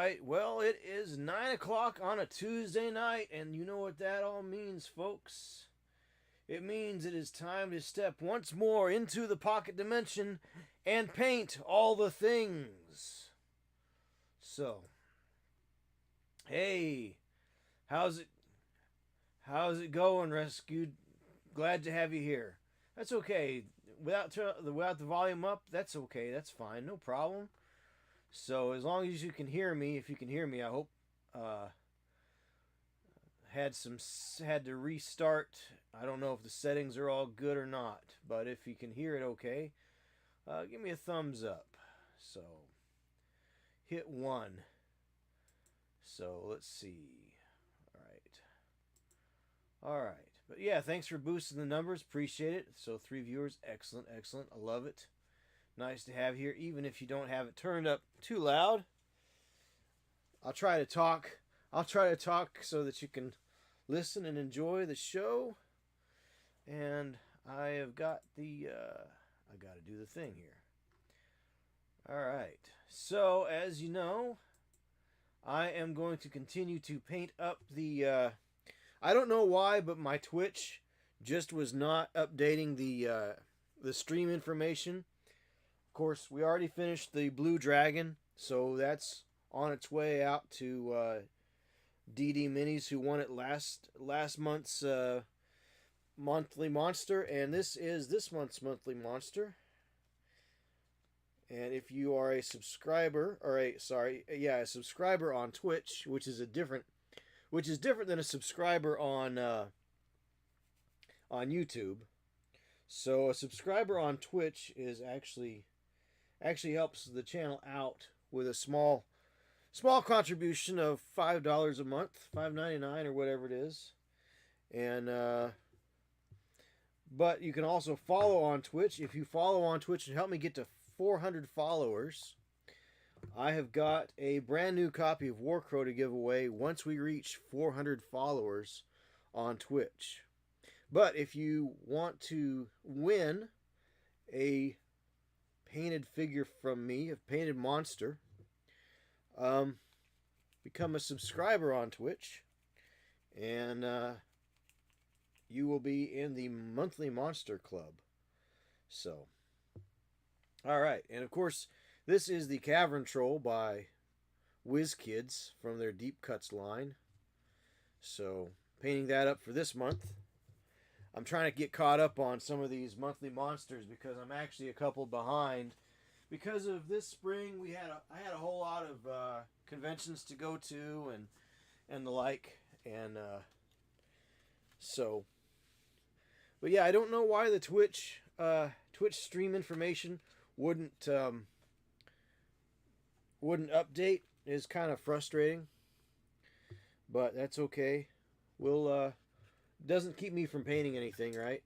right. Well, it is 9 o'clock on a Tuesday night, and you know what that all means, folks. It means it is time to step once more into the pocket dimension and paint all the things. So, hey, how's it how's it going, Rescued? Glad to have you here. That's okay. Without the volume up, that's okay. That's fine. No problem. So as long as you can hear me, if you can hear me, I hope. Uh, had to restart. I don't know if the settings are all good or not, but if you can hear it okay, give me a thumbs up. So hit 1. So let's see. All right. But yeah, thanks for boosting the numbers. Appreciate it. So 3 viewers, excellent, excellent. I love it. Nice to have here, even if you don't have it turned up too loud. I'll try to talk. I'll try to talk so that you can listen and enjoy the show. And I have got I got to do the thing here. All right. So as you know, I am going to continue to paint up the. I don't know why, but my Twitch just was not updating the stream information. Of course, we already finished the Blue Dragon, so that's on its way out to DD Minis, who won it last month's monthly monster, and this is this month's monthly monster. And if you are a subscriber, a subscriber on Twitch, which is different than a subscriber on YouTube. So a subscriber on Twitch is actually helps the channel out with a small contribution of $5 a month, $5.99 or whatever it is, and but you can also follow on Twitch. If you follow on Twitch and help me get to 400 followers, I have got a brand new copy of Warcrow to give away once we reach 400 followers on Twitch. But if you want to win a painted figure from me, a painted monster, become a subscriber on Twitch, and you will be in the monthly monster club. So, all right, and of course, this is the Cavern Troll by Wizkids from their Deep Cuts line. So, painting that up for this month. I'm trying to get caught up on some of these monthly monsters because I'm actually a couple behind. Because of this spring, I had a whole lot of conventions to go to and the like, and so. But yeah, I don't know why the Twitch stream information wouldn't update. It's kind of frustrating, but that's okay. We'll doesn't keep me from painting anything, right?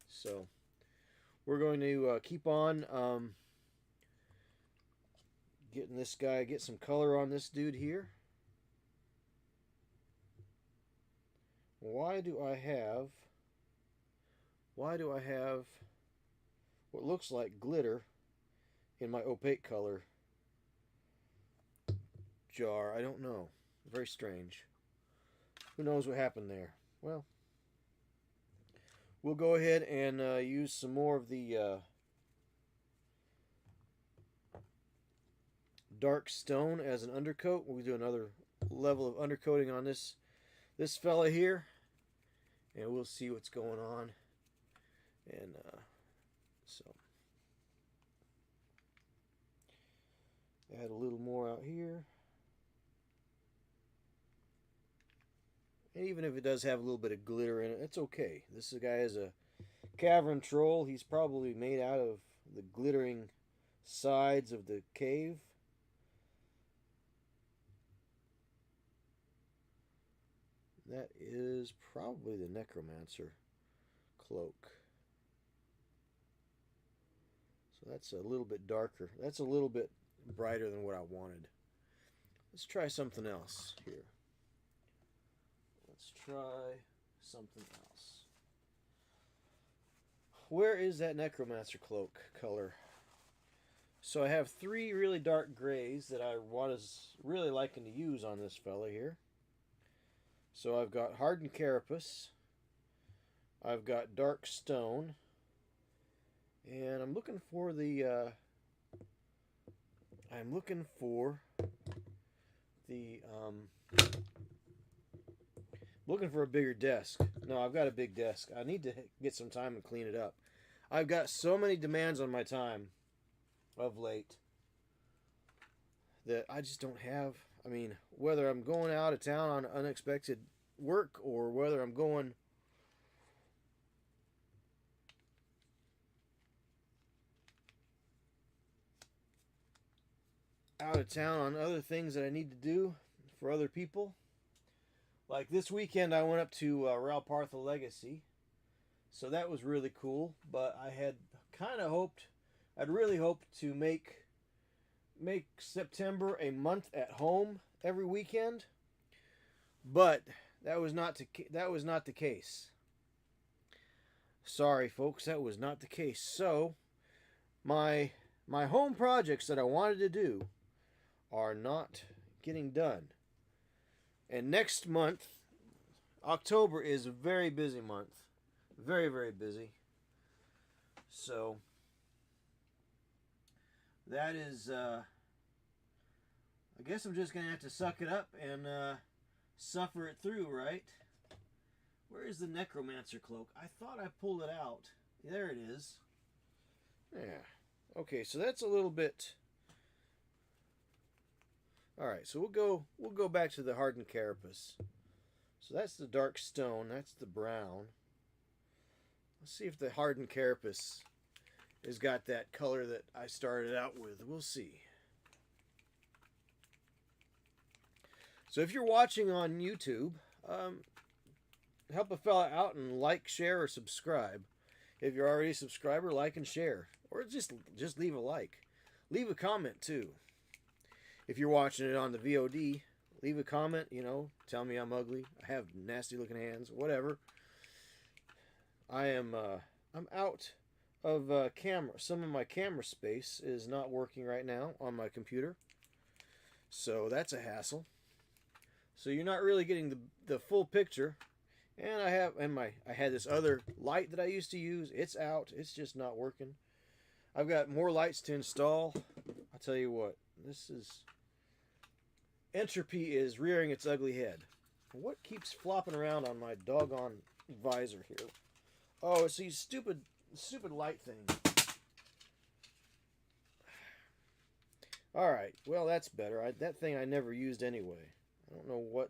So we're going to keep on get some color on this dude here. Why do I have what looks like glitter in my opaque color jar? I don't know. Very strange. Who knows what happened there? Well, we'll go ahead and use some more of the dark stone as an undercoat. We'll do another level of undercoating on this fella here, and we'll see what's going on. And so add a little more out here. And even if it does have a little bit of glitter in it, it's okay. This guy is a Cavern Troll. He's probably made out of the glittering sides of the cave. That is probably the Necromancer cloak. So that's a little bit darker. That's a little bit brighter than what I wanted. Let's try something else here. Let's try something else. Where is that Necromancer cloak color? So I have three really dark grays that I was really liking to use on this fella here. So I've got hardened carapace, I've got dark stone, and I'm looking for the looking for a bigger desk. No, I've got a big desk. I need to get some time and clean it up. I've got so many demands on my time of late that I just don't have. I mean, whether I'm going out of town on unexpected work or whether I'm going out of town on other things that I need to do for other people. Like this weekend, I went up to Ralpartha Legacy, so that was really cool. But I had kind of hoped, I'd really hoped to make September a month at home every weekend, but that was not the case. Sorry, folks, that was not the case. So my home projects that I wanted to do are not getting done. And next month, October, is a very busy month. Very, very busy. So that is, I guess I'm just going to have to suck it up and suffer it through, right? Where is the Necromancer cloak? I thought I pulled it out. There it is. Yeah. Okay, so that's a little bit. All right, so we'll go back to the hardened carapace. So that's the dark stone. That's the brown. Let's see if the hardened carapace has got that color that I started out with. We'll see. So if you're watching on YouTube, help a fella out and like, share, or subscribe. If you're already a subscriber, like and share, or just leave a like. Leave a comment too. If you're watching it on the VOD, leave a comment. You know, tell me I'm ugly. I have nasty looking hands. Whatever. I'm out of camera. Some of my camera space is not working right now on my computer, so that's a hassle. So you're not really getting the full picture. And I had this other light that I used to use. It's out. It's just not working. I've got more lights to install. I'll tell you what. Entropy is rearing its ugly head. What keeps flopping around on my doggone visor here? Oh, it's these stupid light thing. All right. Well, that's better. That thing I never used anyway. I don't know what.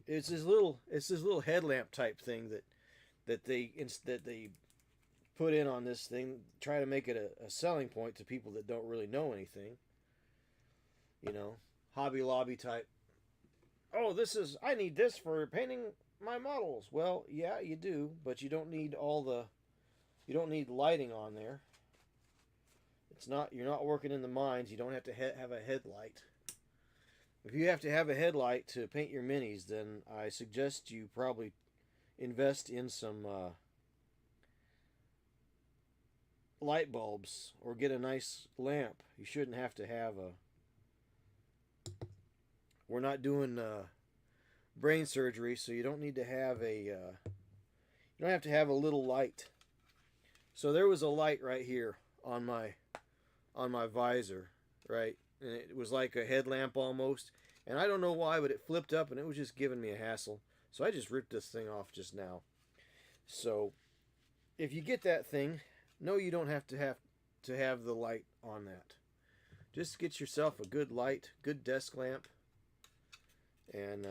It's this little headlamp type thing that they put in on this thing, try to make it a selling point to people that don't really know anything. You know, Hobby Lobby type. Oh, I need this for painting my models. Well, yeah, you do, but you don't need lighting on there. You're not working in the mines. You don't have to have a headlight. If you have to have a headlight to paint your minis, then I suggest you probably invest in some light bulbs or get a nice lamp. You shouldn't have to have we're not doing brain surgery, so you don't need to have you don't have to have a little light. So there was a light right here on my visor, right? And it was like a headlamp almost. And I don't know why, but it flipped up and it was just giving me a hassle. So I just ripped this thing off just now. So if you get that thing, no, you don't have to have the light on that. Just get yourself a good light, good desk lamp. And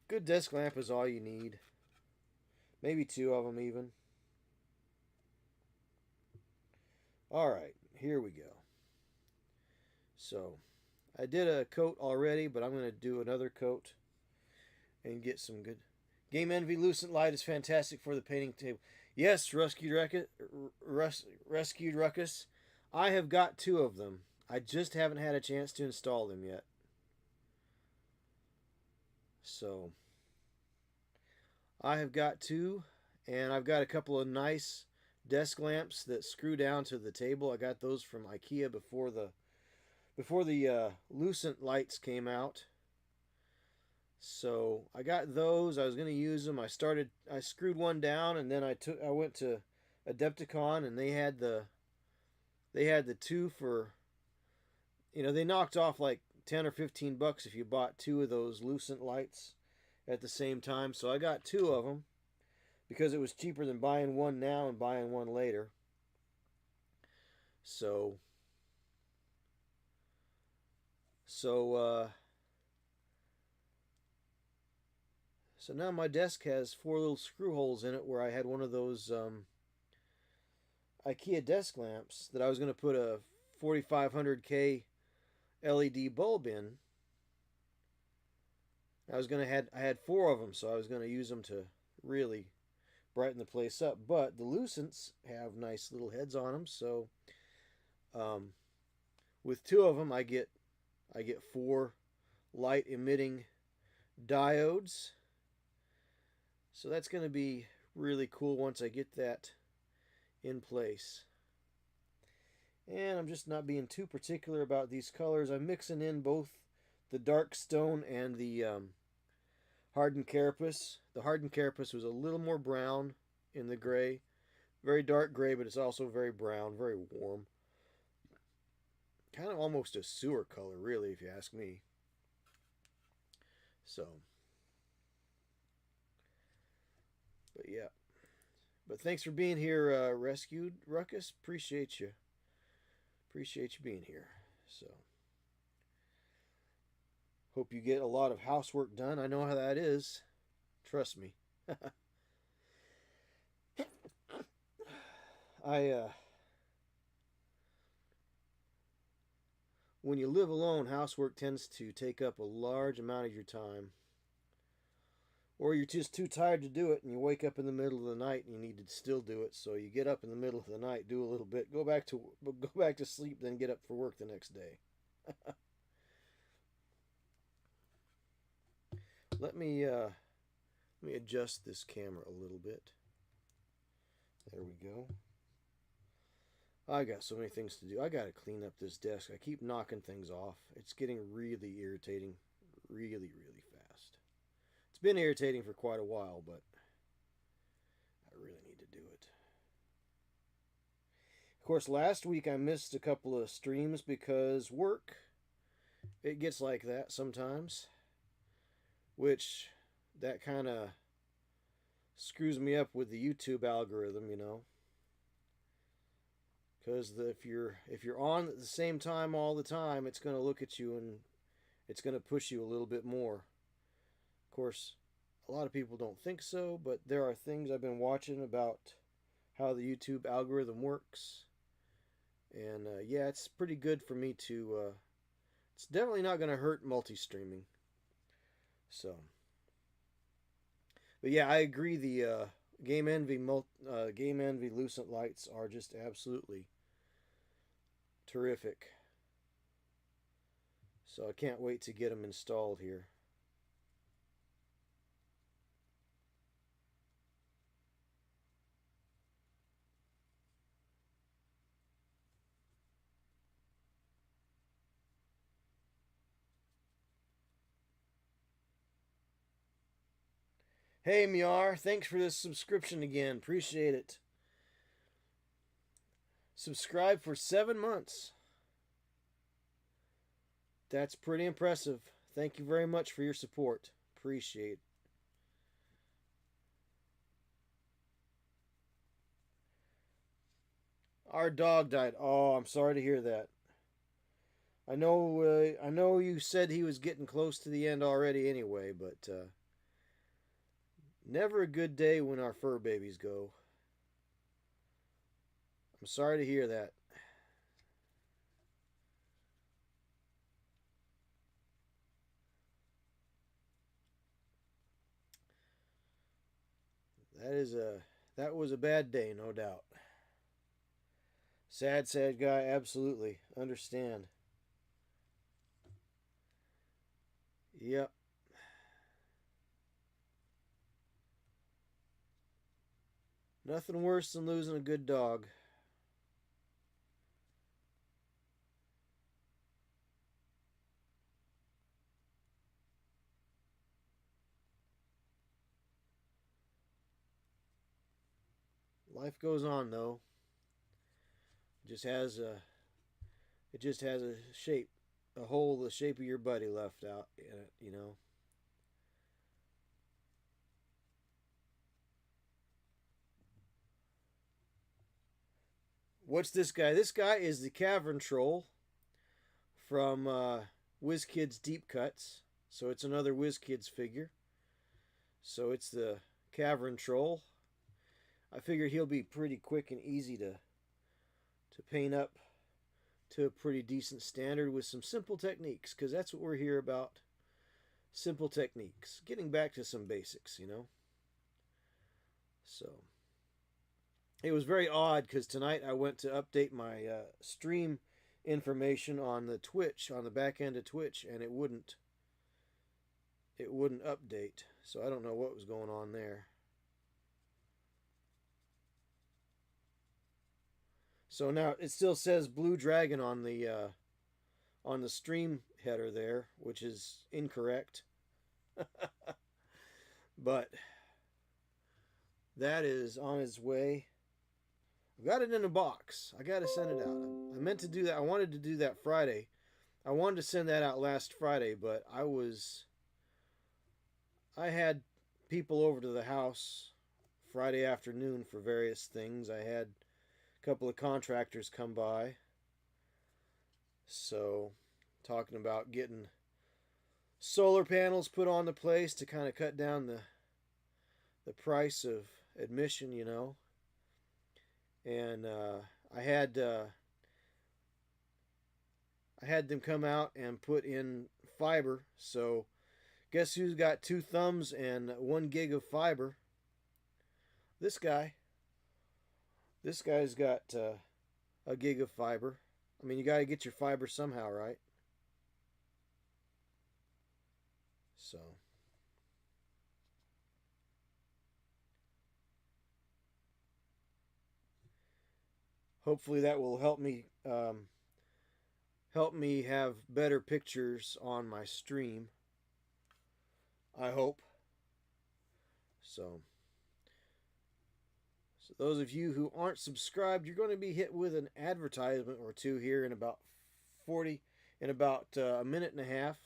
good desk lamp is all you need. Maybe two of them even. All right, here we go. So, I did a coat already, but I'm going to do another coat and get some good. Game Envy Lucent Light is fantastic for the painting table. Yes, Rescued Ruckus. I have got two of them. I just haven't had a chance to install them yet. So, I have got two, and I've got a couple of nice desk lamps that screw down to the table. I got those from IKEA before the lucent lights came out. So I got those. I was going to use them. I screwed one down, and then I went to Adepticon, and they had the two for, they knocked off like 10 or 15 bucks if you bought two of those lucent lights at the same time. So I got two of them because it was cheaper than buying one now and buying one later. So so now my desk has four little screw holes in it where I had one of those IKEA desk lamps that I was going to put a 4500K LED bulb in. I had four of them, so I was going to use them to really brighten the place up. But the lucents have nice little heads on them, so with two of them, I get four light emitting diodes. So that's going to be really cool once I get that in place. And I'm just not being too particular about these colors. I'm mixing in both the dark stone and the hardened carapace. The hardened carapace was a little more brown in the gray. Very dark gray, but it's also very brown, very warm. Kind of almost a sewer color, really, if you ask me. So, but yeah. But thanks for being here, Rescued Ruckus. Appreciate you. Appreciate you being here. So, hope you get a lot of housework done. I know how that is. Trust me. When you live alone, housework tends to take up a large amount of your time. Or you're just too tired to do it, and you wake up in the middle of the night and you need to still do it. So you get up in the middle of the night, do a little bit, go back to sleep, then get up for work the next day. Let me adjust this camera a little bit. There we go. I got so many things to do. I got to clean up this desk. I keep knocking things off. It's getting really irritating, really, really fast. It's been irritating for quite a while, but I really need to do it. Of course, last week I missed a couple of streams because work. It gets like that sometimes, which that kind of screws me up with the YouTube algorithm, Because if you're on at the same time all the time, it's going to look at you and it's going to push you a little bit more. Of course, a lot of people don't think so, but there are things I've been watching about how the YouTube algorithm works. And yeah, it's pretty good for me to... it's definitely not going to hurt multi-streaming. So... But yeah, I agree. The Game Envy Lucent lights are just absolutely terrific. So I can't wait to get them installed here. Hey, Miar, thanks for this subscription again. Appreciate it. Subscribe for 7 months. That's pretty impressive. Thank you very much for your support. Appreciate it. Our dog died. Oh, I'm sorry to hear that. I know you said he was getting close to the end already anyway, but never a good day when our fur babies go. I'm sorry to hear that. That was a bad day, no doubt. Sad guy, absolutely. Understand. Yep. Nothing worse than losing a good dog. Life goes on though. It just has a shape, a hole the shape of your buddy left out in it, you know. What's this guy? This guy is the Cavern troll from Wizkids Deep Cuts. So it's another Wizkids figure. So it's the Cavern troll. I figure he'll be pretty quick and easy to paint up to a pretty decent standard with some simple techniques, because that's what we're here about. Simple techniques. Getting back to some basics, you know. So it was very odd because tonight I went to update my stream information on the Twitch, on the back end of Twitch, and it wouldn't update. So I don't know what was going on there. So now it still says Blue Dragon on the stream header there, which is incorrect. But that is on its way. I've got it in a box. I got to send it out. I meant to do that. I wanted to do that Friday. I wanted to send that out last Friday, but I had people over to the house Friday afternoon for various things. I had a couple of contractors come by. So, talking about getting solar panels put on the place to kind of cut down the price of admission, you know. And I had them come out and put in fiber. So guess who's got 2 thumbs and 1 gig of fiber? This guy. This guy's got a gig of fiber. I mean, you got to get your fiber somehow, right? So hopefully that will help me have better pictures on my stream. I hope. So those of you who aren't subscribed, you're going to be hit with an advertisement or two here in about a minute and a half,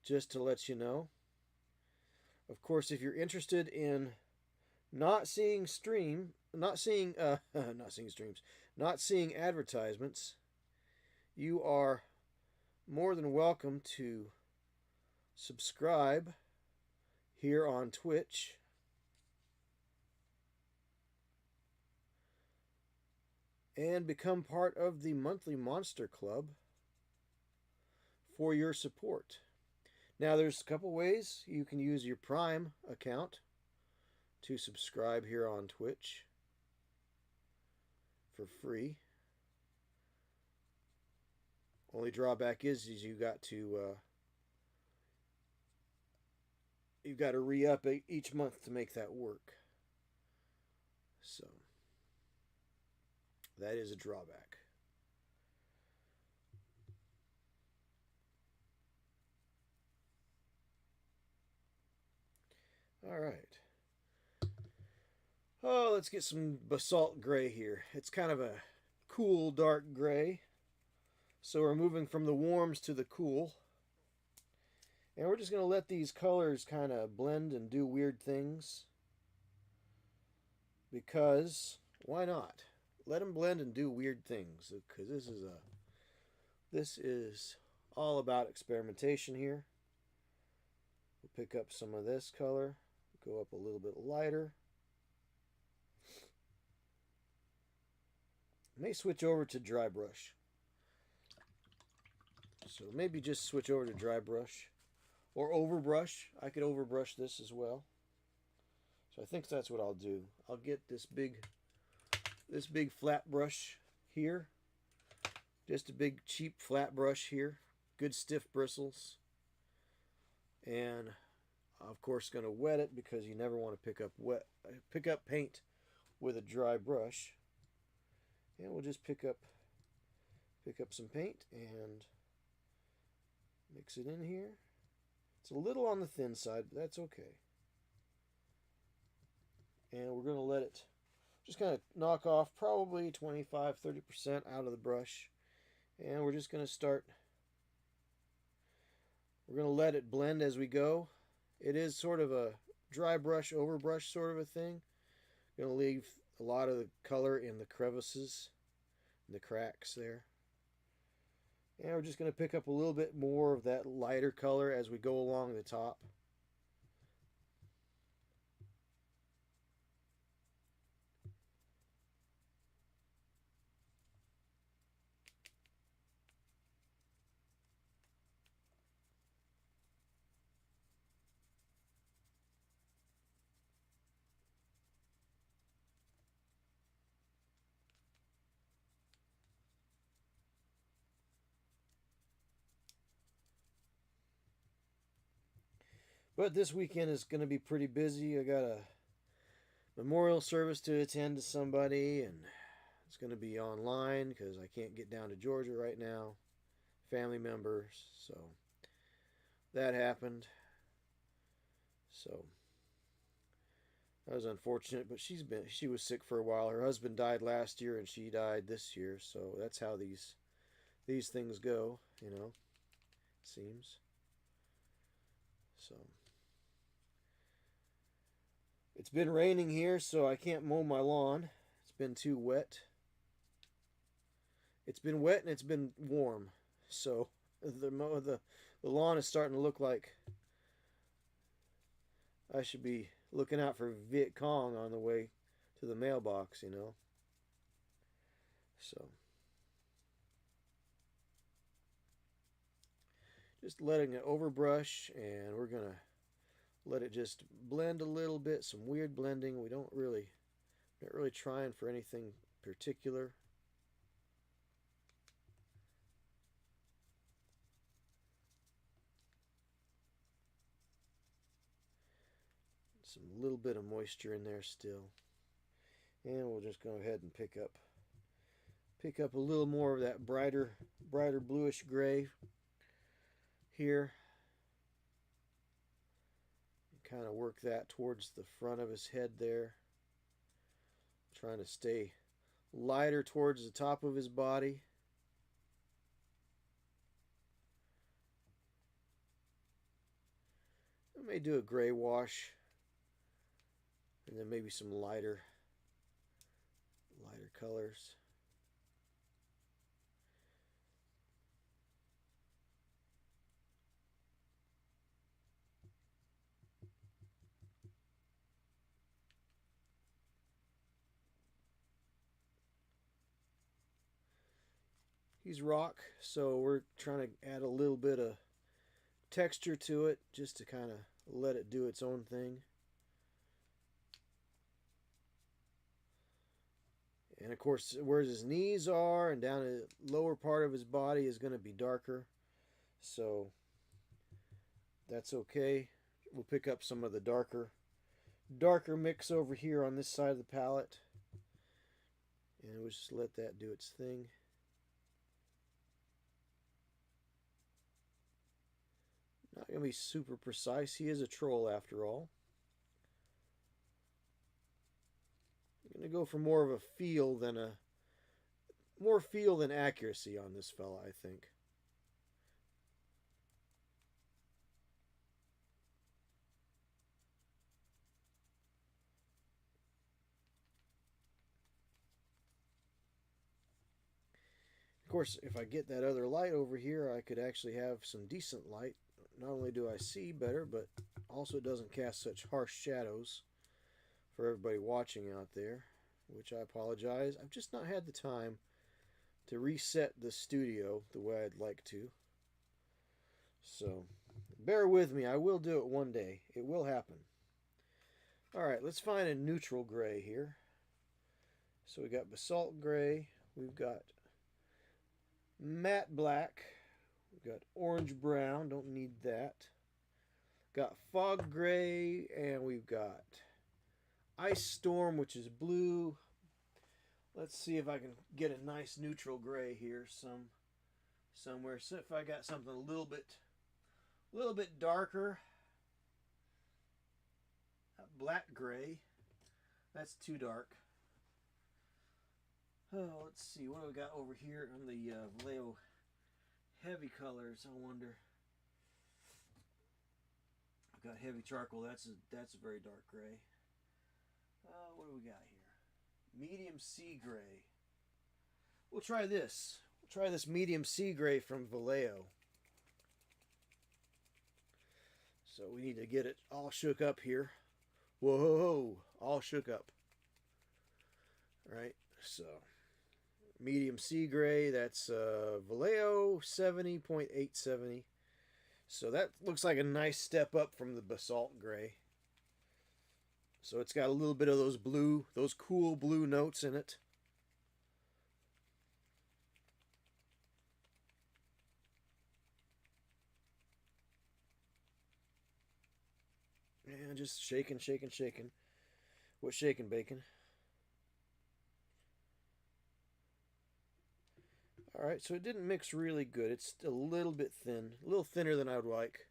just to let you know. Of course, if you're interested in not seeing advertisements, you are more than welcome to subscribe here on Twitch. And become part of the monthly Monster Club for your support. Now, there's a couple ways you can use your Prime account to subscribe here on Twitch for free. Only drawback is you've got to re-up each month to make that work. So that is a drawback. All right. Oh, let's get some basalt gray here. It's kind of a cool dark gray. So we're moving from the warms to the cool. And we're just going to let these colors kind of blend and do weird things. Because why not? Let them blend and do weird things. Because this is all about experimentation here. We'll pick up some of this color. Go up a little bit lighter. May switch over to dry brush. So maybe just switch over to dry brush. Or overbrush. I could overbrush this as well. So I think that's what I'll do. I'll get this big flat brush here. Just a big cheap flat brush here. Good stiff bristles. And of course going to wet it because you never want to pick up paint with a dry brush. And we'll just pick up some paint and mix it in here. It's a little on the thin side, but that's okay. And we're going to let it just kind of knock off probably 25-30% out of the brush. And we're just going to start. We're going to let it blend as we go. It is sort of a dry brush, over brush sort of a thing. Going to leave a lot of the color in the crevices, the cracks there. And we're just going to pick up a little bit more of that lighter color as we go along the top. But this weekend is going to be pretty busy. I got a memorial service to attend to somebody, and it's going to be online because I can't get down to Georgia right now. Family members, so that happened. So that was unfortunate, but she was sick for a while. Her husband died last year, and she died this year. So that's how these things go, you know. It seems. So it's been raining here, so I can't mow my lawn. It's been too wet. It's been wet and it's been warm, so the lawn is starting to look like I should be looking out for Viet Cong on the way to the mailbox, you know. So just letting it overbrush, and we're gonna let it just blend a little bit. Some weird blending. We not really trying for anything particular. Some little bit of moisture in there still. And we'll just go ahead and pick up a little more of that brighter bluish gray here. Kind of work that towards the front of his head there. Trying to stay lighter towards the top of his body. I may do a gray wash, and then maybe some lighter colors. He's rock, so we're trying to add a little bit of texture to it just to kind of let it do its own thing. And of course, where his knees are and down the lower part of his body is going to be darker. So that's okay. We'll pick up some of the darker mix over here on this side of the palette. And we'll just let that do its thing. Not going to be super precise. He is a troll after all. I'm going to go for more of a feel than accuracy on this fella, I think. Of course, if I get that other light over here, I could actually have some decent light. Not only do I see better, but also it doesn't cast such harsh shadows for everybody watching out there, which I apologize. I've just not had the time to reset the studio the way I'd like to. So, bear with me. I will do it one day. It will happen. Alright, let's find a neutral gray here. So we got basalt gray. We've got matte black. We've got orange brown. Don't need that. Got fog gray. And we've got Ice Storm, which is blue. Let's see if I can get a nice neutral gray here somewhere. So if I got something a little bit darker, black gray. That's too dark. Oh, let's see. What do we got over here on the Vallejo heavy colors? I wonder. I've got heavy charcoal. That's a very dark gray. What do we got here? Medium sea gray. We'll try this. We'll try this medium sea gray from Vallejo. So we need to get it all shook up here. Whoa, all shook up. All right, so medium sea gray, that's Vallejo 70.870. So that looks like a nice step up from the basalt gray. So it's got a little bit of those cool blue notes in it. And just shaking. What's shaking, bacon? Alright, so it didn't mix really good. It's a little bit thin. A little thinner than I would like.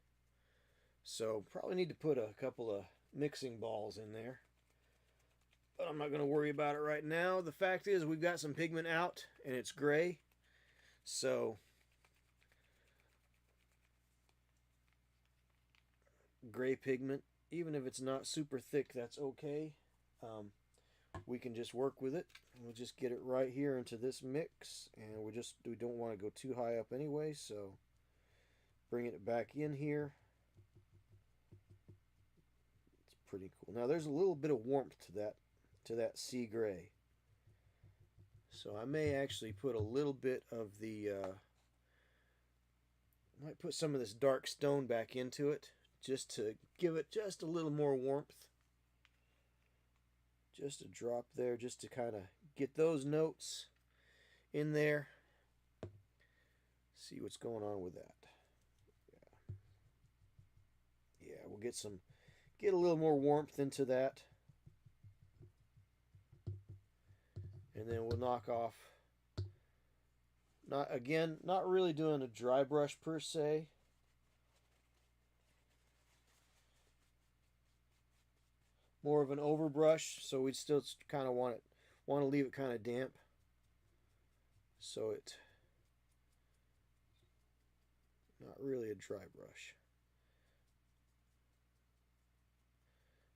So probably need to put a couple of mixing balls in there. But I'm not going to worry about it right now. The fact is we've got some pigment out and it's gray. So gray pigment, even if it's not super thick, that's okay. We can just work with it. We'll just get it right here into this mix, and we don't want to go too high up anyway, so bring it back in here. It's pretty cool. Now there's a little bit of warmth to that sea gray, so I may actually put a little bit of the might put some of this dark stone back into it just to give it just a little more warmth. Just a drop there, just to kind of get those notes in there. See what's going on with that. Yeah, we'll get a little more warmth into that. And then we'll knock off. Not really doing a dry brush per se. More of an overbrush, so we still kind of want to leave it kind of damp, so it not really a dry brush.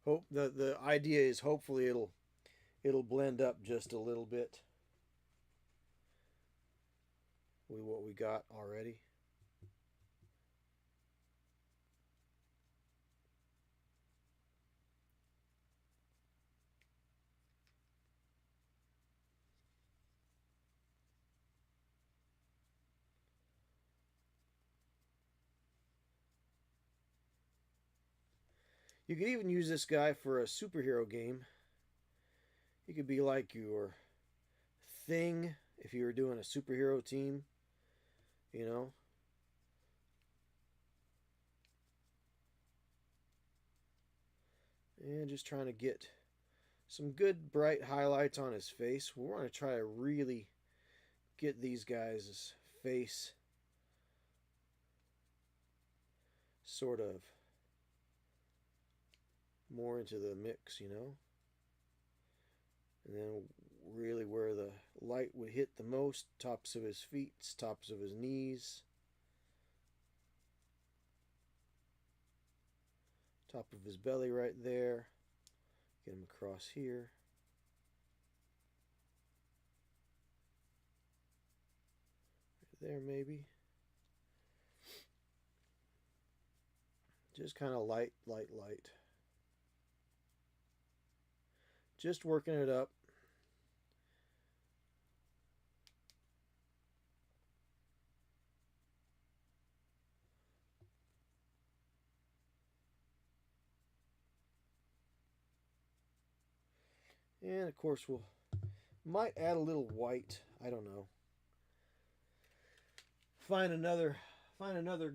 Hope the idea is hopefully it'll blend up just a little bit with what we got already. You could even use this guy for a superhero game. He could be like your Thing if you were doing a superhero team, you know. And just trying to get some good bright highlights on his face. We want to try to really get these guys' face sort of more into the mix, you know. And then really where the light would hit the most, tops of his feet, tops of his knees, top of his belly right there. Get him across here. Right there maybe. Just kind of light. Just working it up. And of course we'll might add a little white. I don't know. Find another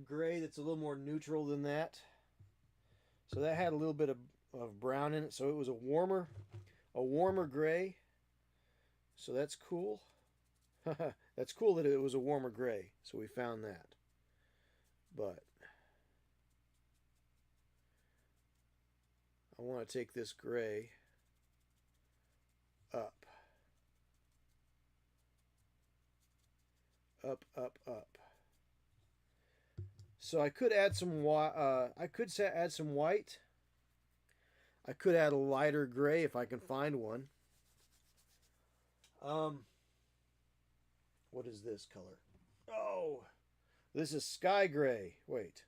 gray that's a little more neutral than that. So that had a little bit of of brown in it, so it was a warmer gray. So that's cool. That's cool that it was a warmer gray. So we found that. But I want to take this gray up. Up, up, up. So I could add some add some white. I could add a lighter gray if I can find one. What is this color? Oh, this is sky gray. Wait.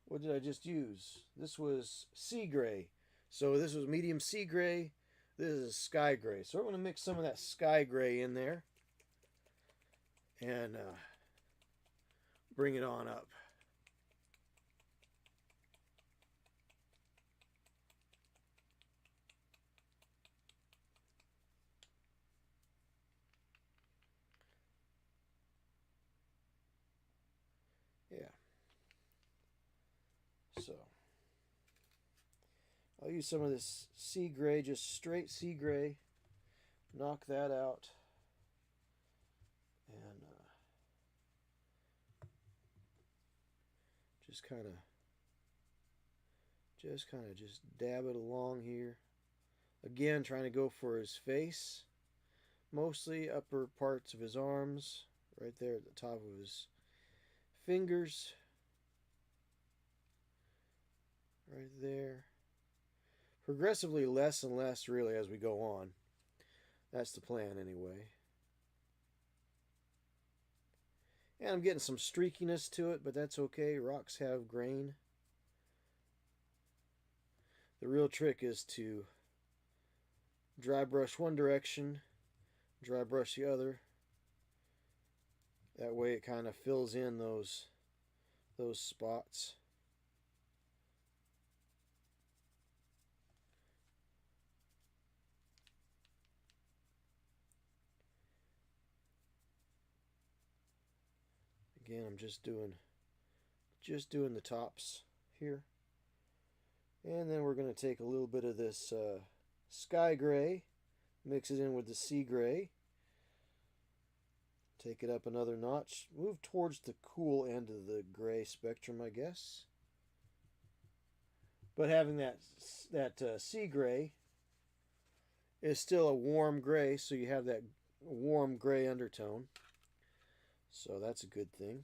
What did I just use? This was sea gray. So this was medium sea gray. This is sky gray. So we're going to mix some of that sky gray in there. And bring it on up. Yeah. So I'll use some of this sea gray, just straight sea gray. Knock that out. And just kind of just dab it along here. Again, trying to go for his face, mostly upper parts of his arms, right there at the top of his fingers, right there. Progressively less and less, really, as we go on. That's the plan, anyway. And I'm getting some streakiness to it, but that's okay. Rocks have grain. The real trick is to dry brush one direction, dry brush the other. That way it kind of fills in those spots. Again, I'm just doing the tops here. And then we're going to take a little bit of this sky gray, mix it in with the sea gray, take it up another notch, move towards the cool end of the gray spectrum, I guess. But having that sea gray is still a warm gray, so you have that warm gray undertone. So that's a good thing.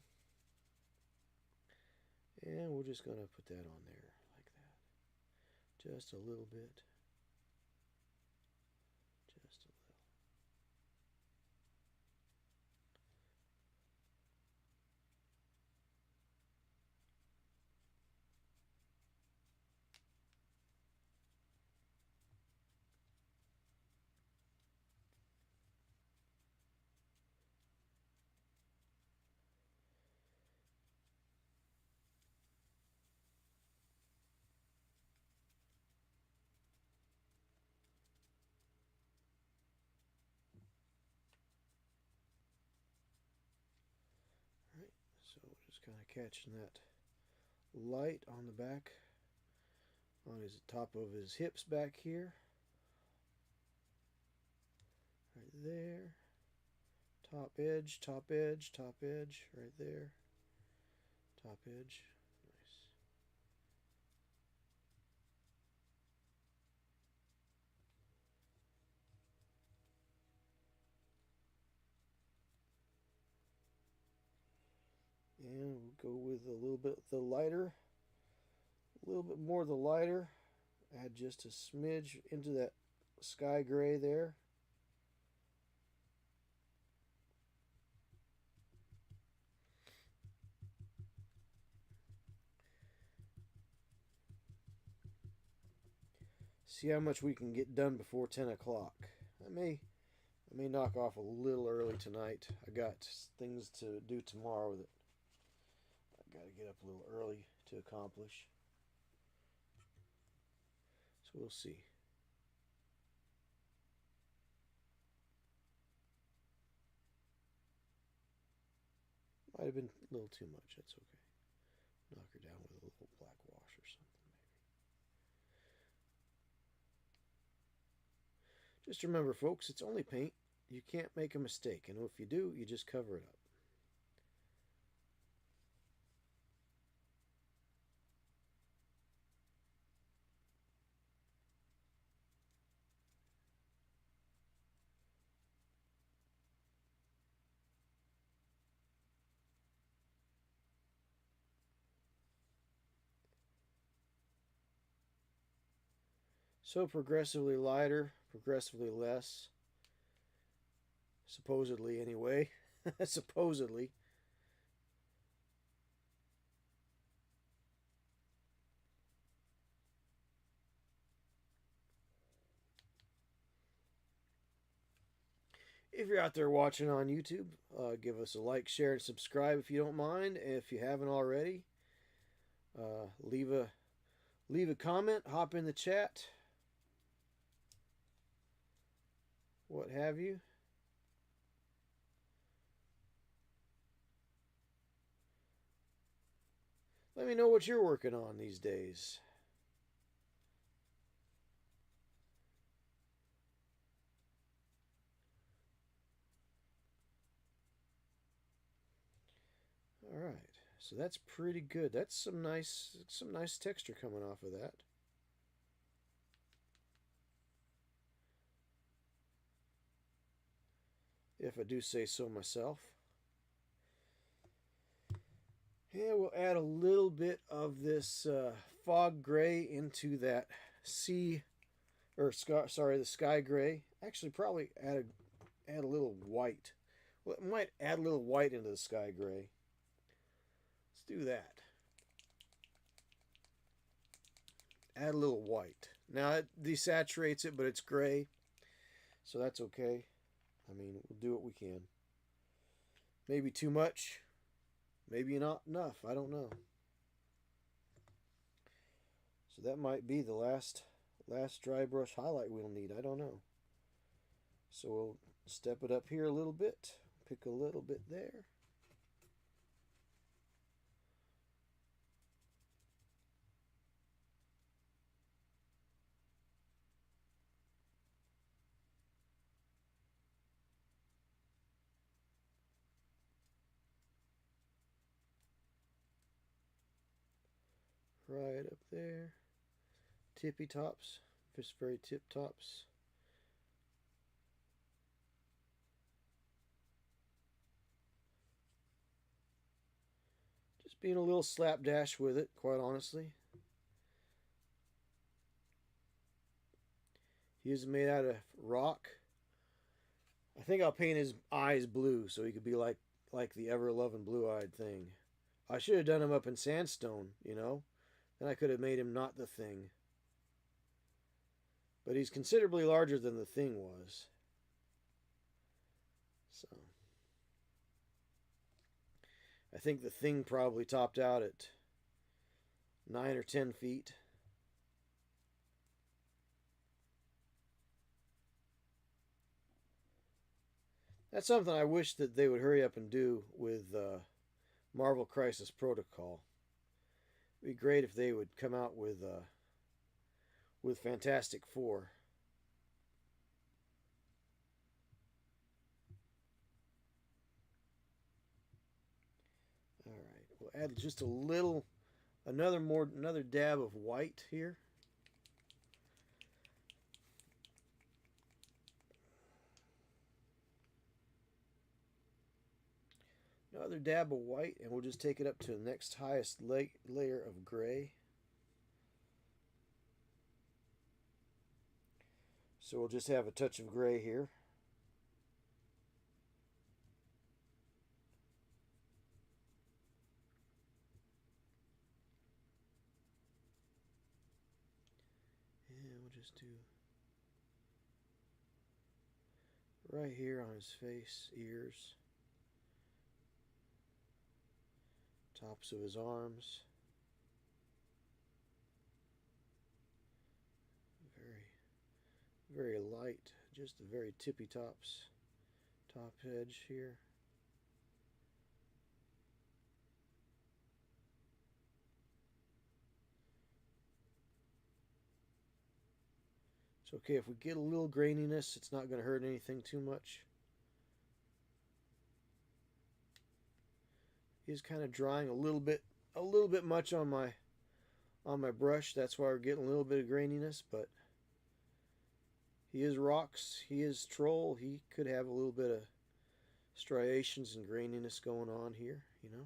And we're just going to put that on there like that. Just a little bit. Just a little. So just kind of catching that light on the back, on his top of his hips back here. Right there. Top edge, top edge, top edge, right there. Top edge. Nice. And we'll go with a little bit the lighter, a little bit more of the lighter. Add just a smidge into that sky gray there. See how much we can get done before 10 o'clock. I may knock off a little early tonight. I got things to do tomorrow that I got to get up a little early to accomplish. So we'll see. Might have been a little too much. That's okay. Knock her down with a little black wash or something, maybe. Just remember, folks, it's only paint. You can't make a mistake, and if you do, you just cover it up. So progressively lighter, progressively less. Supposedly, anyway. Supposedly. If you're out there watching on YouTube, give us a like, share, and subscribe if you don't mind. If you haven't already, leave a comment, hop in the chat, what have you. Let me know what you're working on these days. All right, so that's pretty good. That's some nice texture coming off of that. If I do say so myself. Yeah, we'll add a little bit of this fog gray into that the sky gray. Actually, probably add a little white. Well, it might add a little white into the sky gray. Let's do that. Add a little white. Now it desaturates it, but it's gray, so that's okay. I mean, we'll do what we can. Maybe too much, maybe not enough. I don't know. So that might be the last dry brush highlight we'll need. I don't know. So we'll step it up here a little bit. Pick a little bit there. Right up there. Tippy tops. Just very tip tops. Just being a little slapdash with it, quite honestly. He is made out of rock. I think I'll paint his eyes blue so he could be like the ever-loving blue-eyed thing. I should have done him up in sandstone, you know. Then I could have made him not the thing. But he's considerably larger than the thing was. So I think the thing probably topped out at 9 or 10 feet. That's something I wish that they would hurry up and do with Marvel Crisis Protocol. It'd be great if they would come out with Fantastic Four. All right, we'll add just a little, another dab of white here. Another dab of white, and we'll just take it up to the next highest layer of gray. So we'll just have a touch of gray here. And we'll just do right here on his face, ears, tops of his arms. Very light, just the very tippy tops, top edge here. It's okay if we get a little graininess. It's not going to hurt anything too much. He's kind of drying a little bit much on my brush. That's why we're getting a little bit of graininess, but he is rocks, he is troll. He could have a little bit of striations and graininess going on here, you know.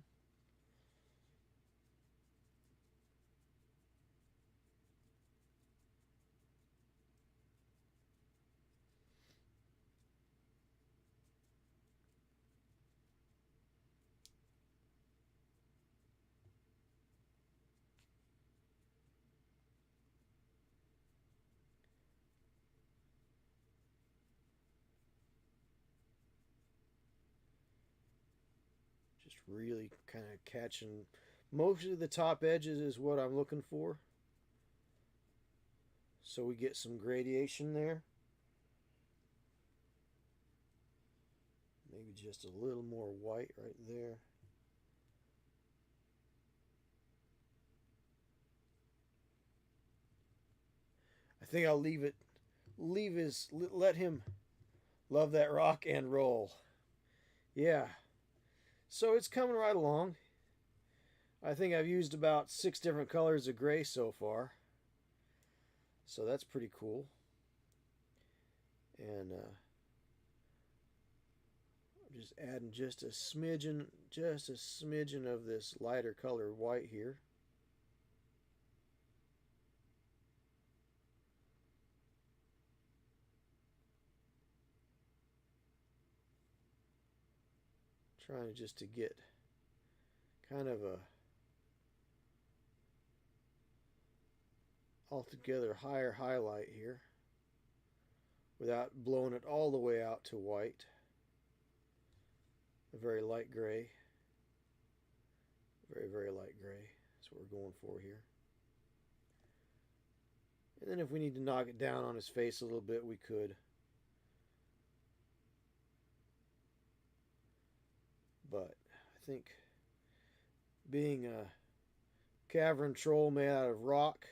Just really kind of catching most of the top edges is what I'm looking for. So we get some gradation there. Maybe just a little more white right there. I think I'll let him love that rock and roll. Yeah. So it's coming right along. I think I've used about 6 different colors of gray so far. So that's pretty cool. And I'm just adding just a smidgen of this lighter color white here. Trying just to get kind of a altogether higher highlight here without blowing it all the way out to white. A very light gray. Very, very light gray. That's what we're going for here. And then if we need to knock it down on his face a little bit, we could. But I think being a cavern troll made out of rock,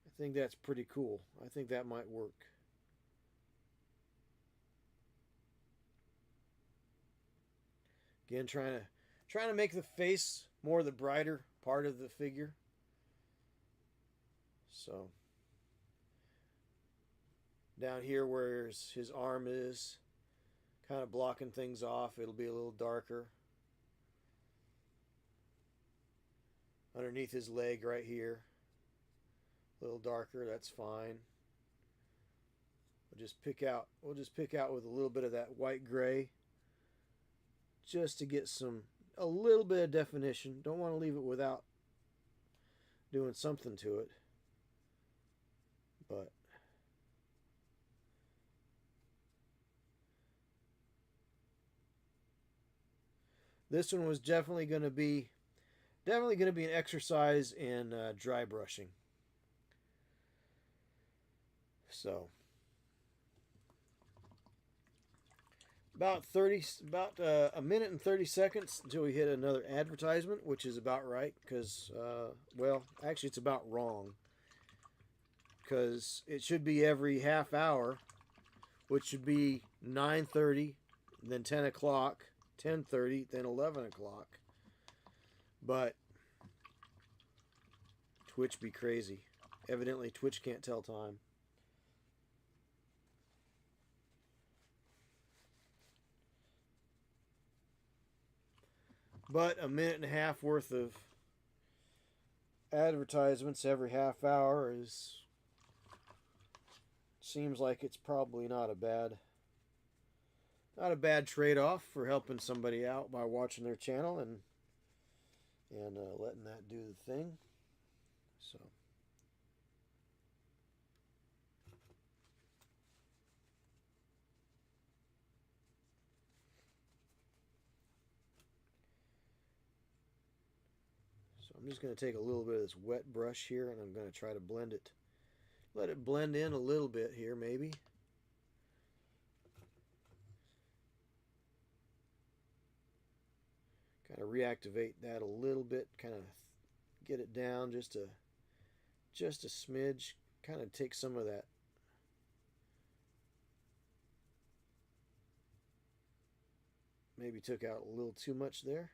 I think that's pretty cool. I think that might work. Again, trying to make the face more the brighter part of the figure. So down here where his arm is, kind of blocking things off, it'll be a little darker. Underneath his leg right here, a little darker, that's fine. We'll just pick out with a little bit of that white gray just to get a little bit of definition. Don't want to leave it without doing something to it. But this one was definitely going to be an exercise in dry brushing. So about a minute and 30 seconds until we hit another advertisement, which is about right because well, actually it's about wrong because it should be every half hour, which should be 9:30, then 10 o'clock, 10:30, then 11 o'clock. But Twitch be crazy. Evidently Twitch can't tell time. But a minute and a half worth of advertisements every half hour seems like it's probably not a bad trade-off for helping somebody out by watching their channel and letting that do the thing. So I'm just going to take a little bit of this wet brush here, and I'm going to try to blend it. Let it blend in a little bit here, maybe. Kind of reactivate that a little bit, kind of get it down just a smidge, kind of take some of that maybe took out a little too much there.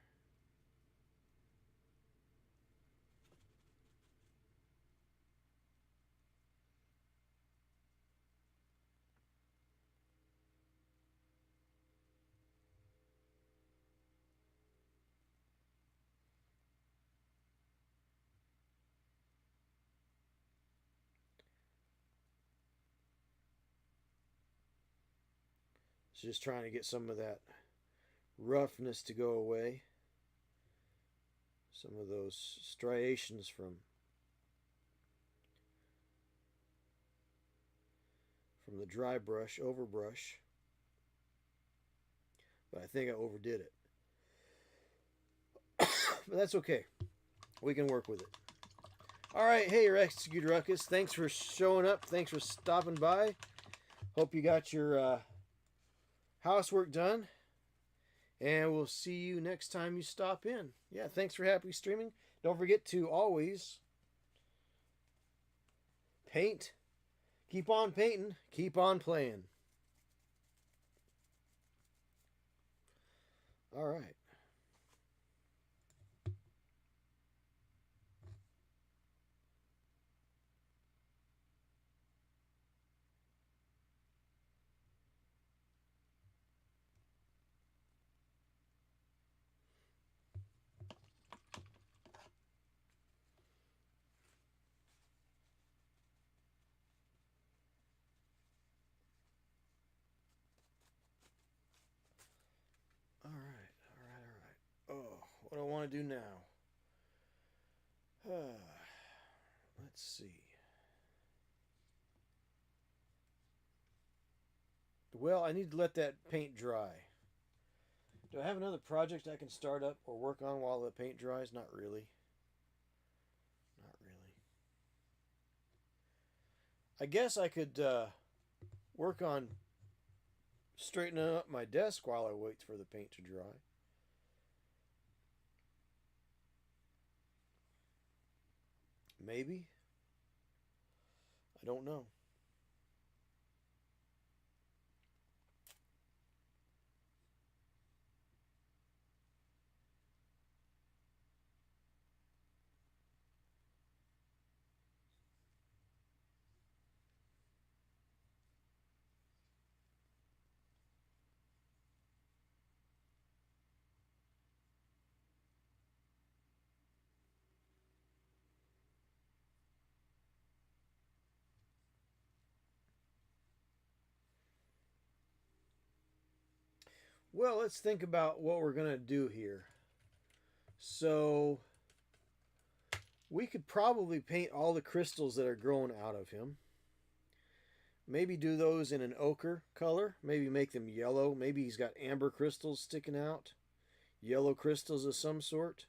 So just trying to get some of that roughness to go away. Some of those striations from the dry brush, overbrush. But I think I overdid it. But that's okay. We can work with it. Alright, hey Gotrokkits, thanks for showing up. Thanks for stopping by. Hope you got your housework done. And we'll see you next time you stop in. Yeah, thanks for happy streaming. Don't forget to always paint. Keep on painting. Keep on playing. All right. Oh, what do I want to do now? Let's see. Well, I need to let that paint dry. Do I have another project I can start up or work on while the paint dries? Not really. Not really. I guess I could work on straightening up my desk while I wait for the paint to dry. Maybe. I don't know. Well, let's think about what we're going to do here. So, we could probably paint all the crystals that are growing out of him. Maybe do those in an ochre color. Maybe make them yellow. Maybe he's got amber crystals sticking out. Yellow crystals of some sort.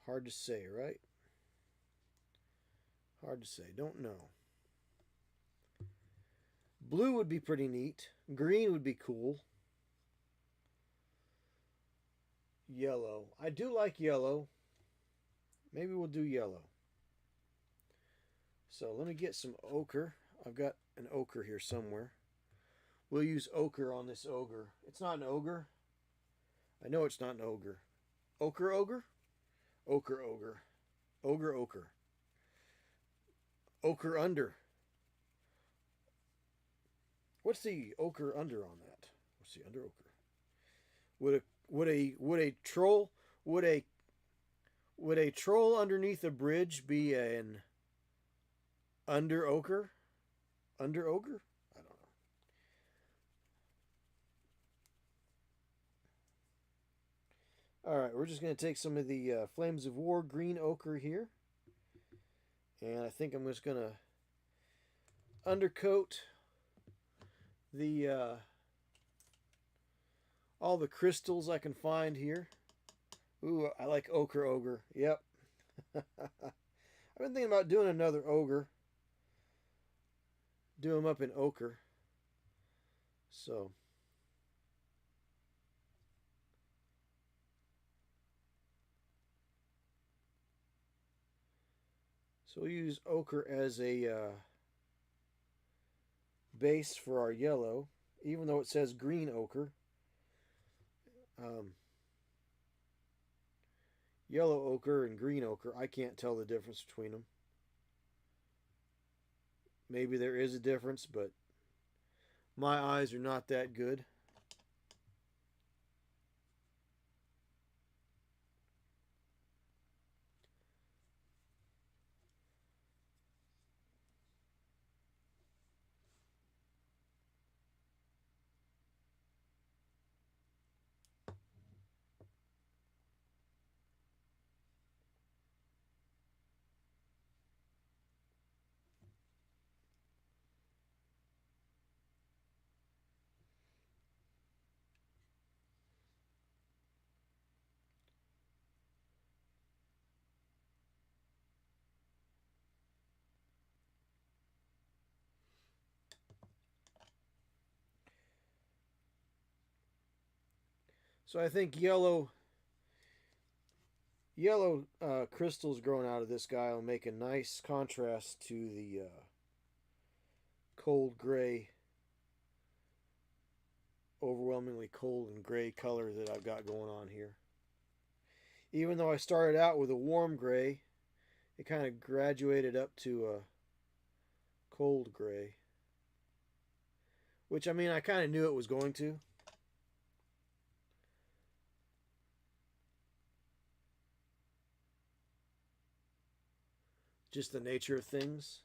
Hard to say, right? Hard to say. Don't know. Blue would be pretty neat. Green would be cool. Yellow. I do like yellow. Maybe we'll do yellow. So let me get some ochre. I've got an ochre here somewhere. We'll use ochre on this ogre. It's not an ogre. I know it's not an ogre. Ochre ogre? Ochre ogre. Ogre ochre. Ochre under. What's the ochre under on that? What's the under ochre? Would a troll underneath a bridge be an under ochre? Under ogre? I don't know. Alright, we're just going to take some of the Flames of War green ochre here. And I think I'm just going to undercoat the all the crystals I can find here. Ooh, I like ochre ogre. Yep. I've been thinking about doing another ogre. Do him up in ochre. So, we'll use ochre as a base for our yellow, even though it says green ochre. Um, Yellow ochre and green ochre, I can't tell the difference between them. Maybe there is a difference, but my eyes are not that good. So I think yellow crystals growing out of this guy will make a nice contrast to the cold gray, overwhelmingly cold and gray color that I've got going on here. Even though I started out with a warm gray, it kind of graduated up to a cold gray. Which, I mean, I kind of knew it was going to. Just the nature of things.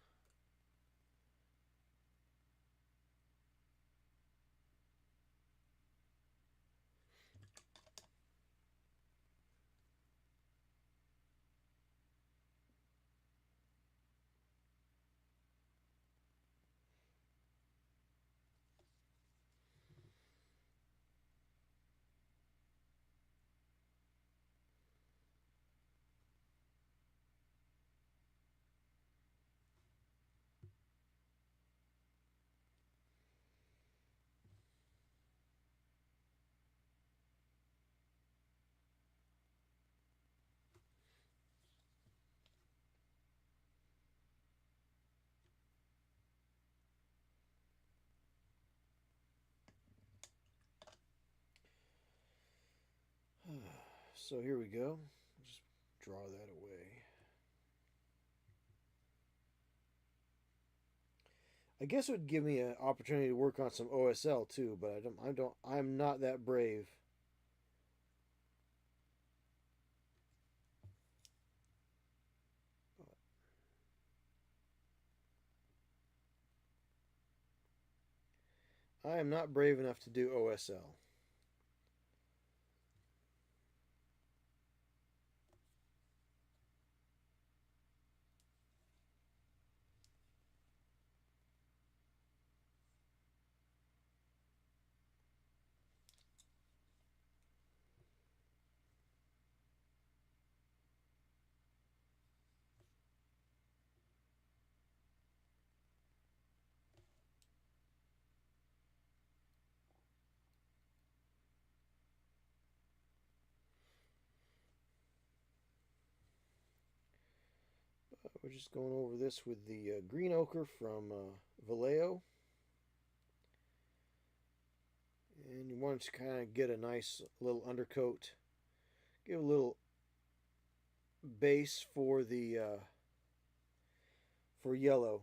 So here we go. Just draw that away. I guess it would give me an opportunity to work on some OSL too, but I'm not that brave. I am not brave enough to do OSL. We're just going over this with the green ochre from Vallejo. And you want to kind of get a nice little undercoat. Give a little base for the for yellow.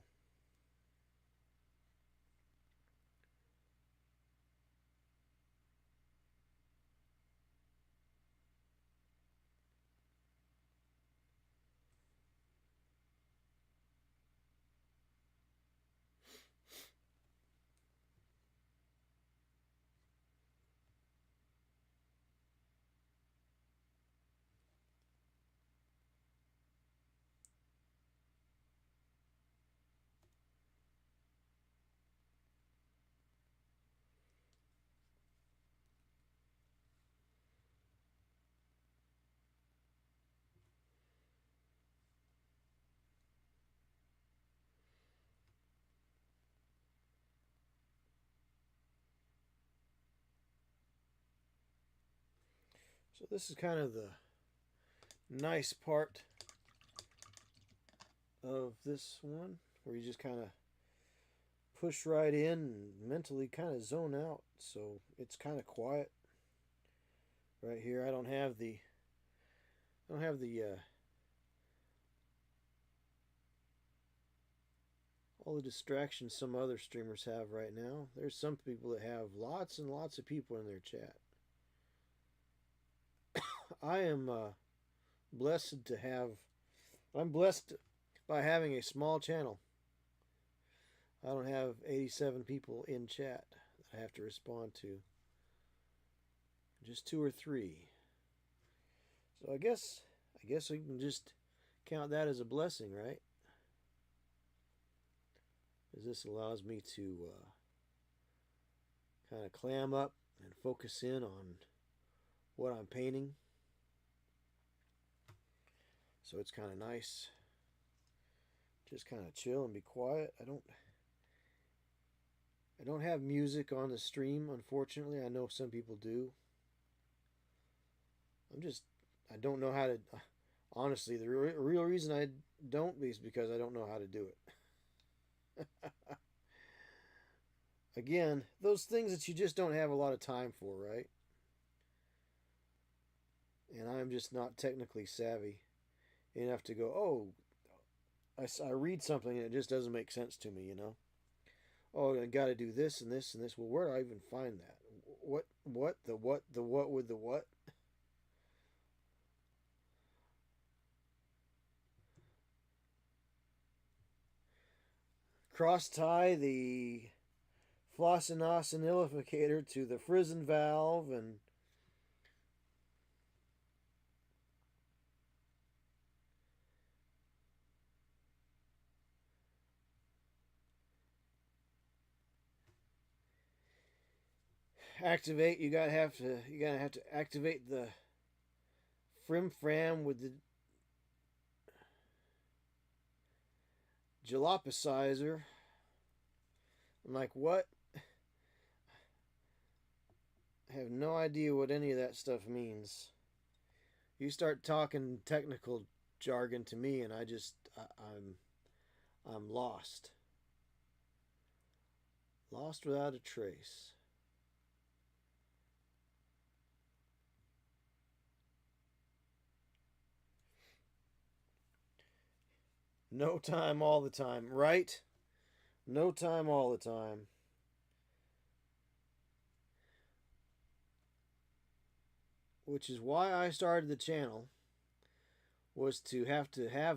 So this is kind of the nice part of this one, where you just kind of push right in and mentally kind of zone out. So it's kind of quiet right here. I don't have the all the distractions some other streamers have right now. There's some people that have lots and lots of people in their chat. I am blessed to have. I'm blessed by having a small channel. I don't have 87 people in chat that I have to respond to. Just 2 or 3. So I guess we can just count that as a blessing, right? Because this allows me to kind of clam up and focus in on what I'm painting. So it's kind of nice. Just kind of chill and be quiet. I don't have music on the stream, unfortunately. I know some people do. I don't know how to. Honestly, the real reason I don't is because I don't know how to do it. Again, those things that you just don't have a lot of time for, right? And I'm just not technically savvy enough to go, oh, I read something and it just doesn't make sense to me, you know? Oh, I got to do this and this and this. Well, where do I even find that? What with the what? Cross tie the flossinosinilificator to the frizzen valve and activate. You gotta have to activate the frim fram with the jalopicizer. I'm like, what? I have no idea what any of that stuff means. You start talking technical jargon to me, and I'm lost. Lost without a trace. No time all the time, right? No time all the time. Which is why I started the channel, was to have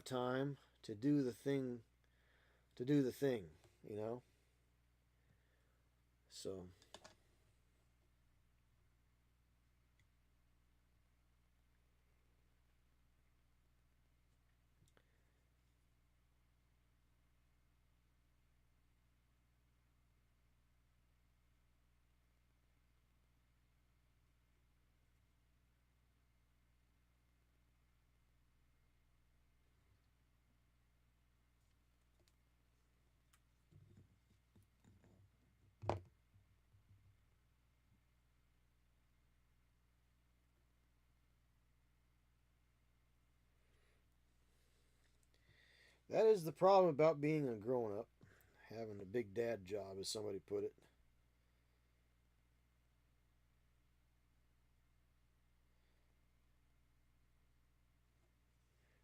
time to do the thing, you know? So that is the problem about being a grown up, having a big dad job, as somebody put it.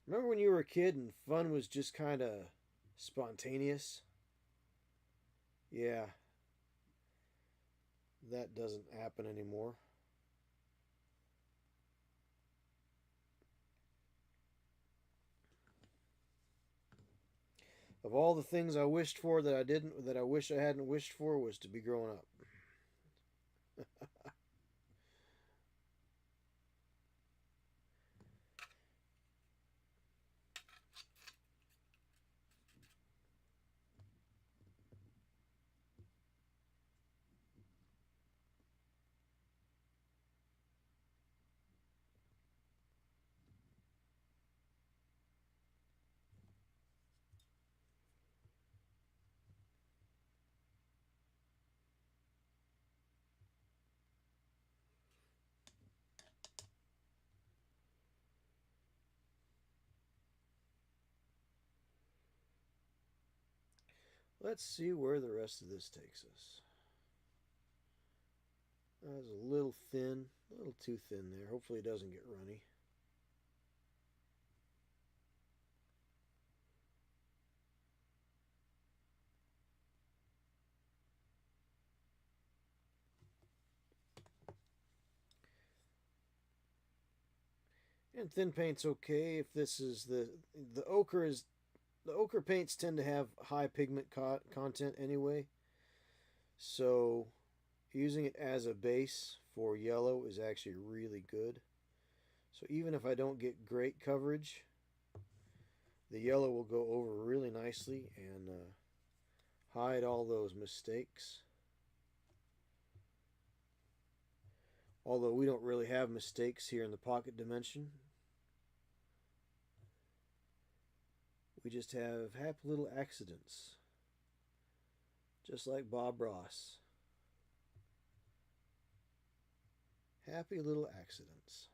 Remember when you were a kid and fun was just kind of spontaneous? Yeah, that doesn't happen anymore. Of all the things I wished for that I didn't, that I wish I hadn't wished for, was to be grown up. Let's see where the rest of this takes us. That was a little thin, a little too thin there. Hopefully it doesn't get runny. And thin paint's okay if this is the ochre is the ochre paints tend to have high pigment content anyway. So using it as a base for yellow is actually really good. So even if I don't get great coverage, the yellow will go over really nicely and hide all those mistakes. Although we don't really have mistakes here in the pocket dimension. We just have happy little accidents. Just like Bob Ross. Happy little accidents.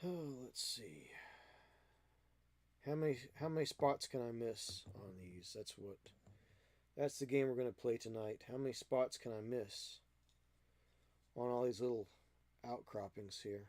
Oh, let's see. How many spots can I miss on these? That's the game we're going to play tonight. How many spots can I miss on all these little outcroppings here?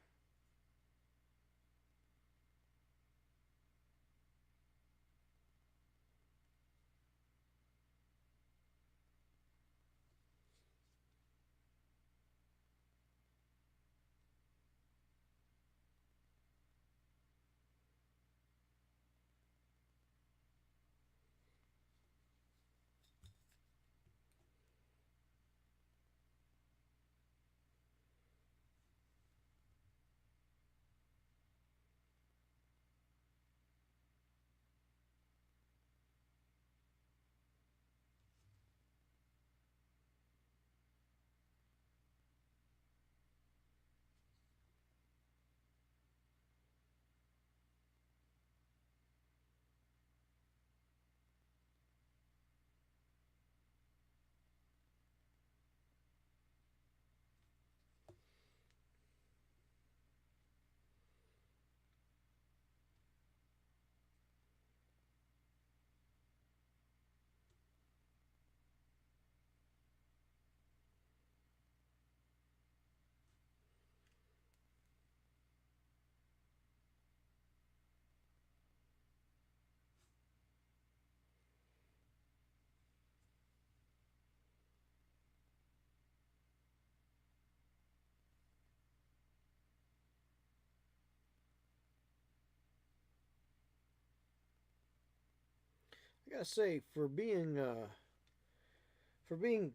I gotta say, for being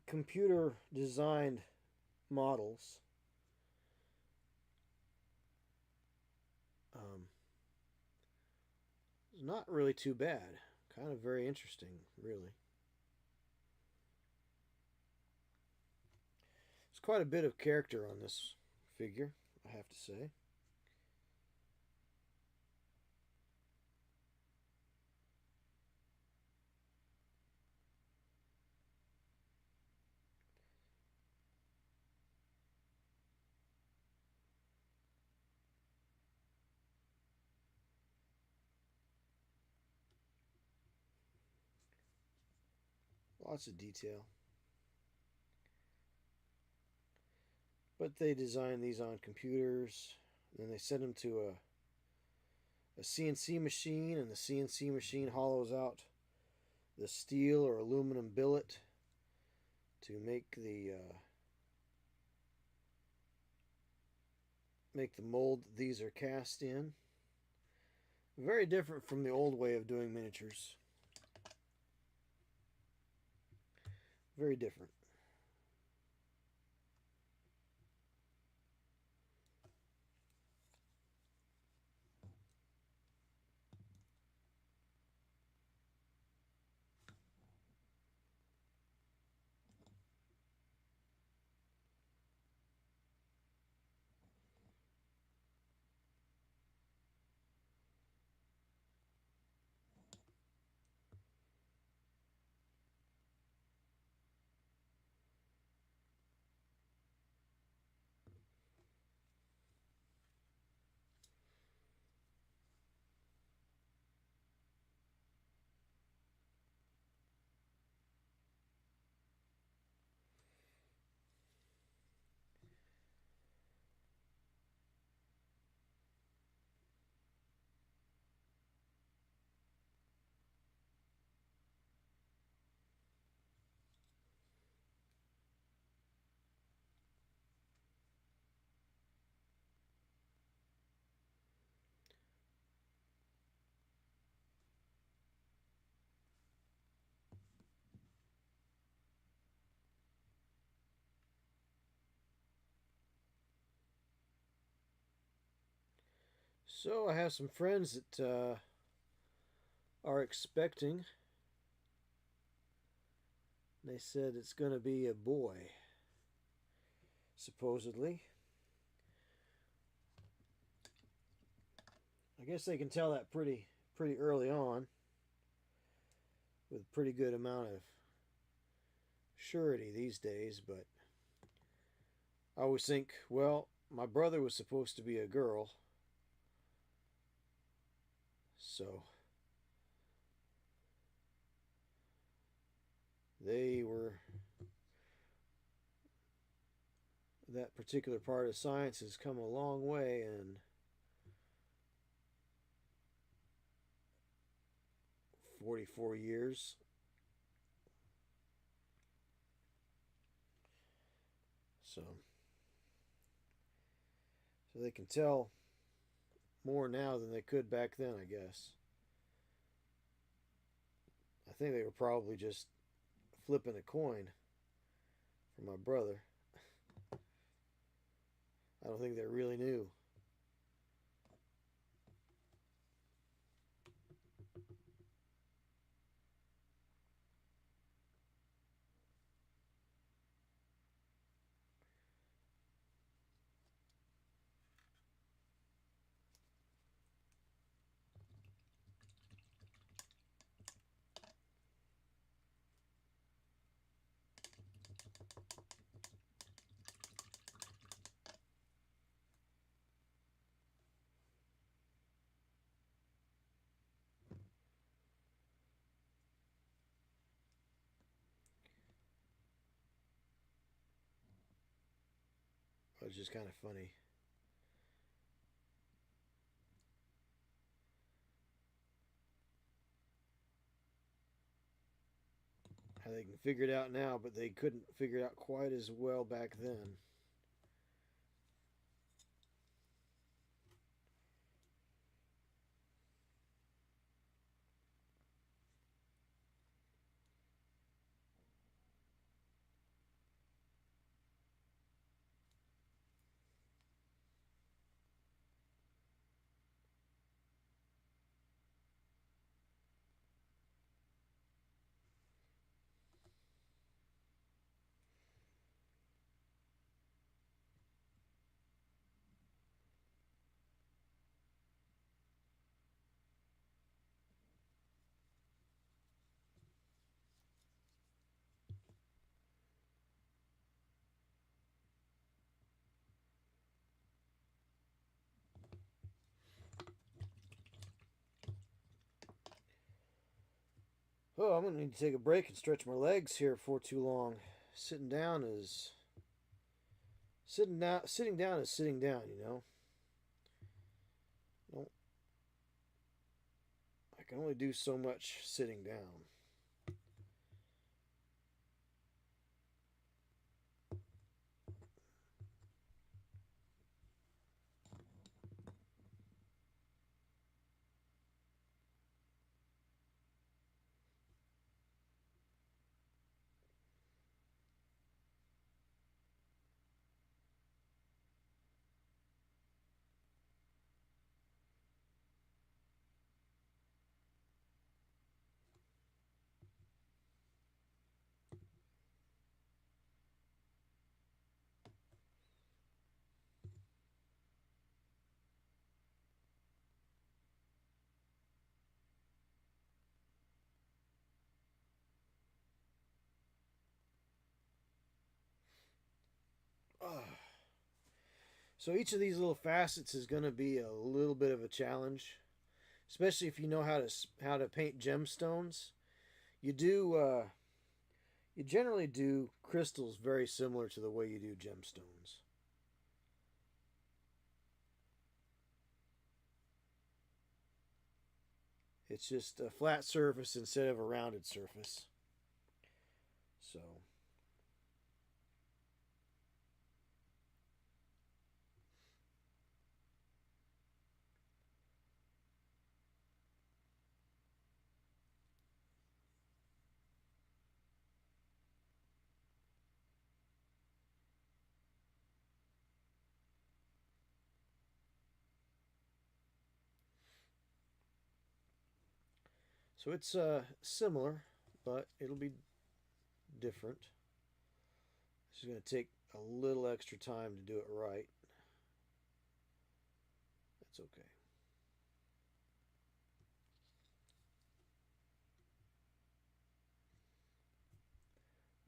computer designed models, um, it's not really too bad. Kind of very interesting, really. There's quite a bit of character on this figure, I have to say. Lots of detail. But they design these on computers, and then they send them to a CNC machine, and the CNC machine hollows out the steel or aluminum billet to make the mold that these are cast in. Very different from the old way of doing miniatures. Very different. So I have some friends that are expecting. They said it's going to be a boy, supposedly. I guess they can tell that pretty early on with a pretty good amount of surety these days, but I always think, well, my brother was supposed to be a girl, so they were that particular part of science has come a long way in 44 years. So they can tell more now than they could back then, I guess. I think they were probably just flipping a coin for my brother. I don't think they really knew. It's just kind of funny. How they can figure it out now, but they couldn't figure it out quite as well back then. Oh, I'm gonna need to take a break and stretch my legs here for too long. Sitting down is sitting down is sitting down, you know. Don't I can only do so much sitting down. Oh. So each of these little facets is going to be a little bit of a challenge, especially if you know how to paint gemstones. You do you generally do crystals very similar to the way you do gemstones. It's just a flat surface instead of a rounded surface. So So it's similar, but it'll be different. It's going to take a little extra time to do it right. That's okay.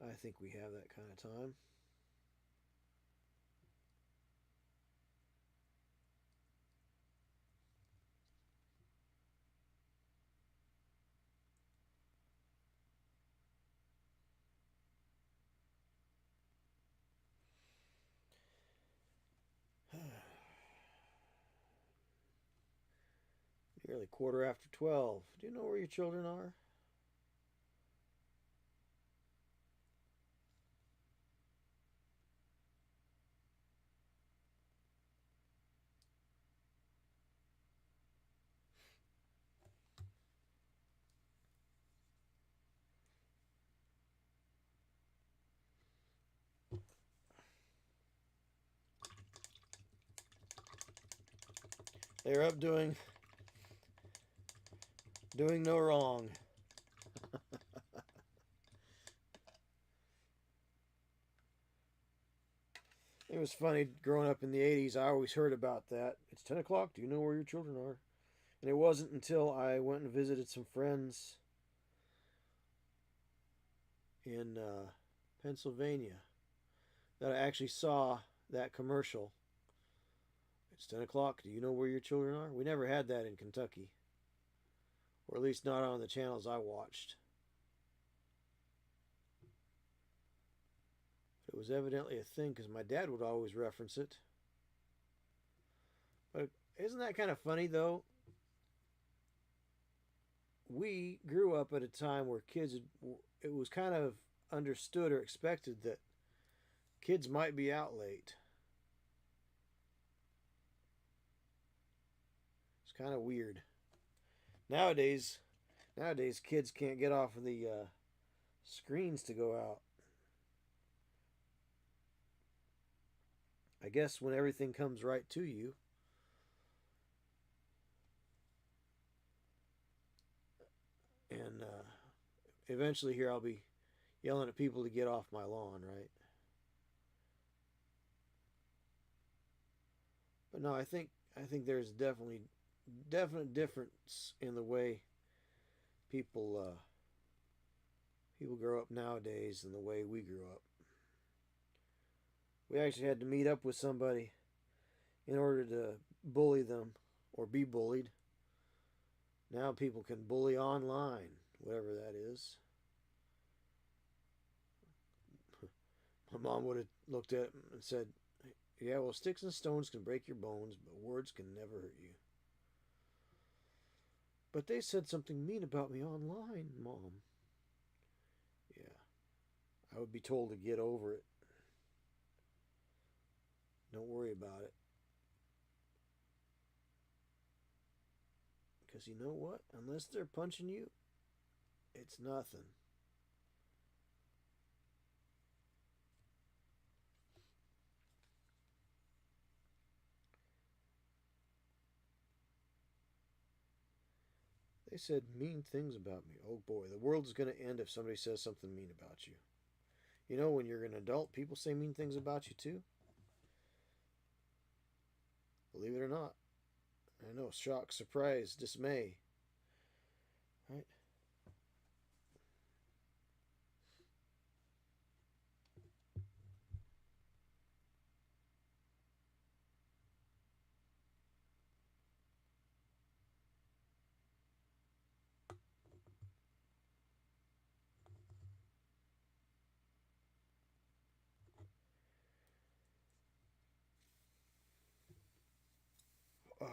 I think we have that kind of time. Nearly 12:15. Do you know where your children are? They're up doing no wrong. It was funny growing up in the 80s. I always heard about that. It's 10 o'clock. Do you know where your children are? And it wasn't until I went and visited some friends in Pennsylvania that I actually saw that commercial. It's 10 o'clock. Do you know where your children are? We never had that in Kentucky, or at least not on the channels I watched. It was evidently a thing because my dad would always reference it. But isn't that kind of funny, though? We grew up at a time where it was kind of understood or expected that kids might be out late. It's kind of weird. Nowadays, kids can't get off of the screens to go out. I guess when everything comes right to you, and eventually here I'll be yelling at people to get off my lawn, right? But no, I think there's definite difference in the way people people grow up nowadays than the way we grew up. We actually had to meet up with somebody in order to bully them or be bullied. Now people can bully online, whatever that is. My mom would have looked at it and said, "Yeah, well, sticks and stones can break your bones, but words can never hurt you." But they said something mean about me online, Mom. Yeah, I would be told to get over it. Don't worry about it. Because you know what? Unless they're punching you, it's nothing. They said mean things about me. Oh boy, the world is going to end if somebody says something mean about you. You know, when you're an adult, people say mean things about you too. Believe it or not. I know, shock, surprise, dismay. Right? Oh,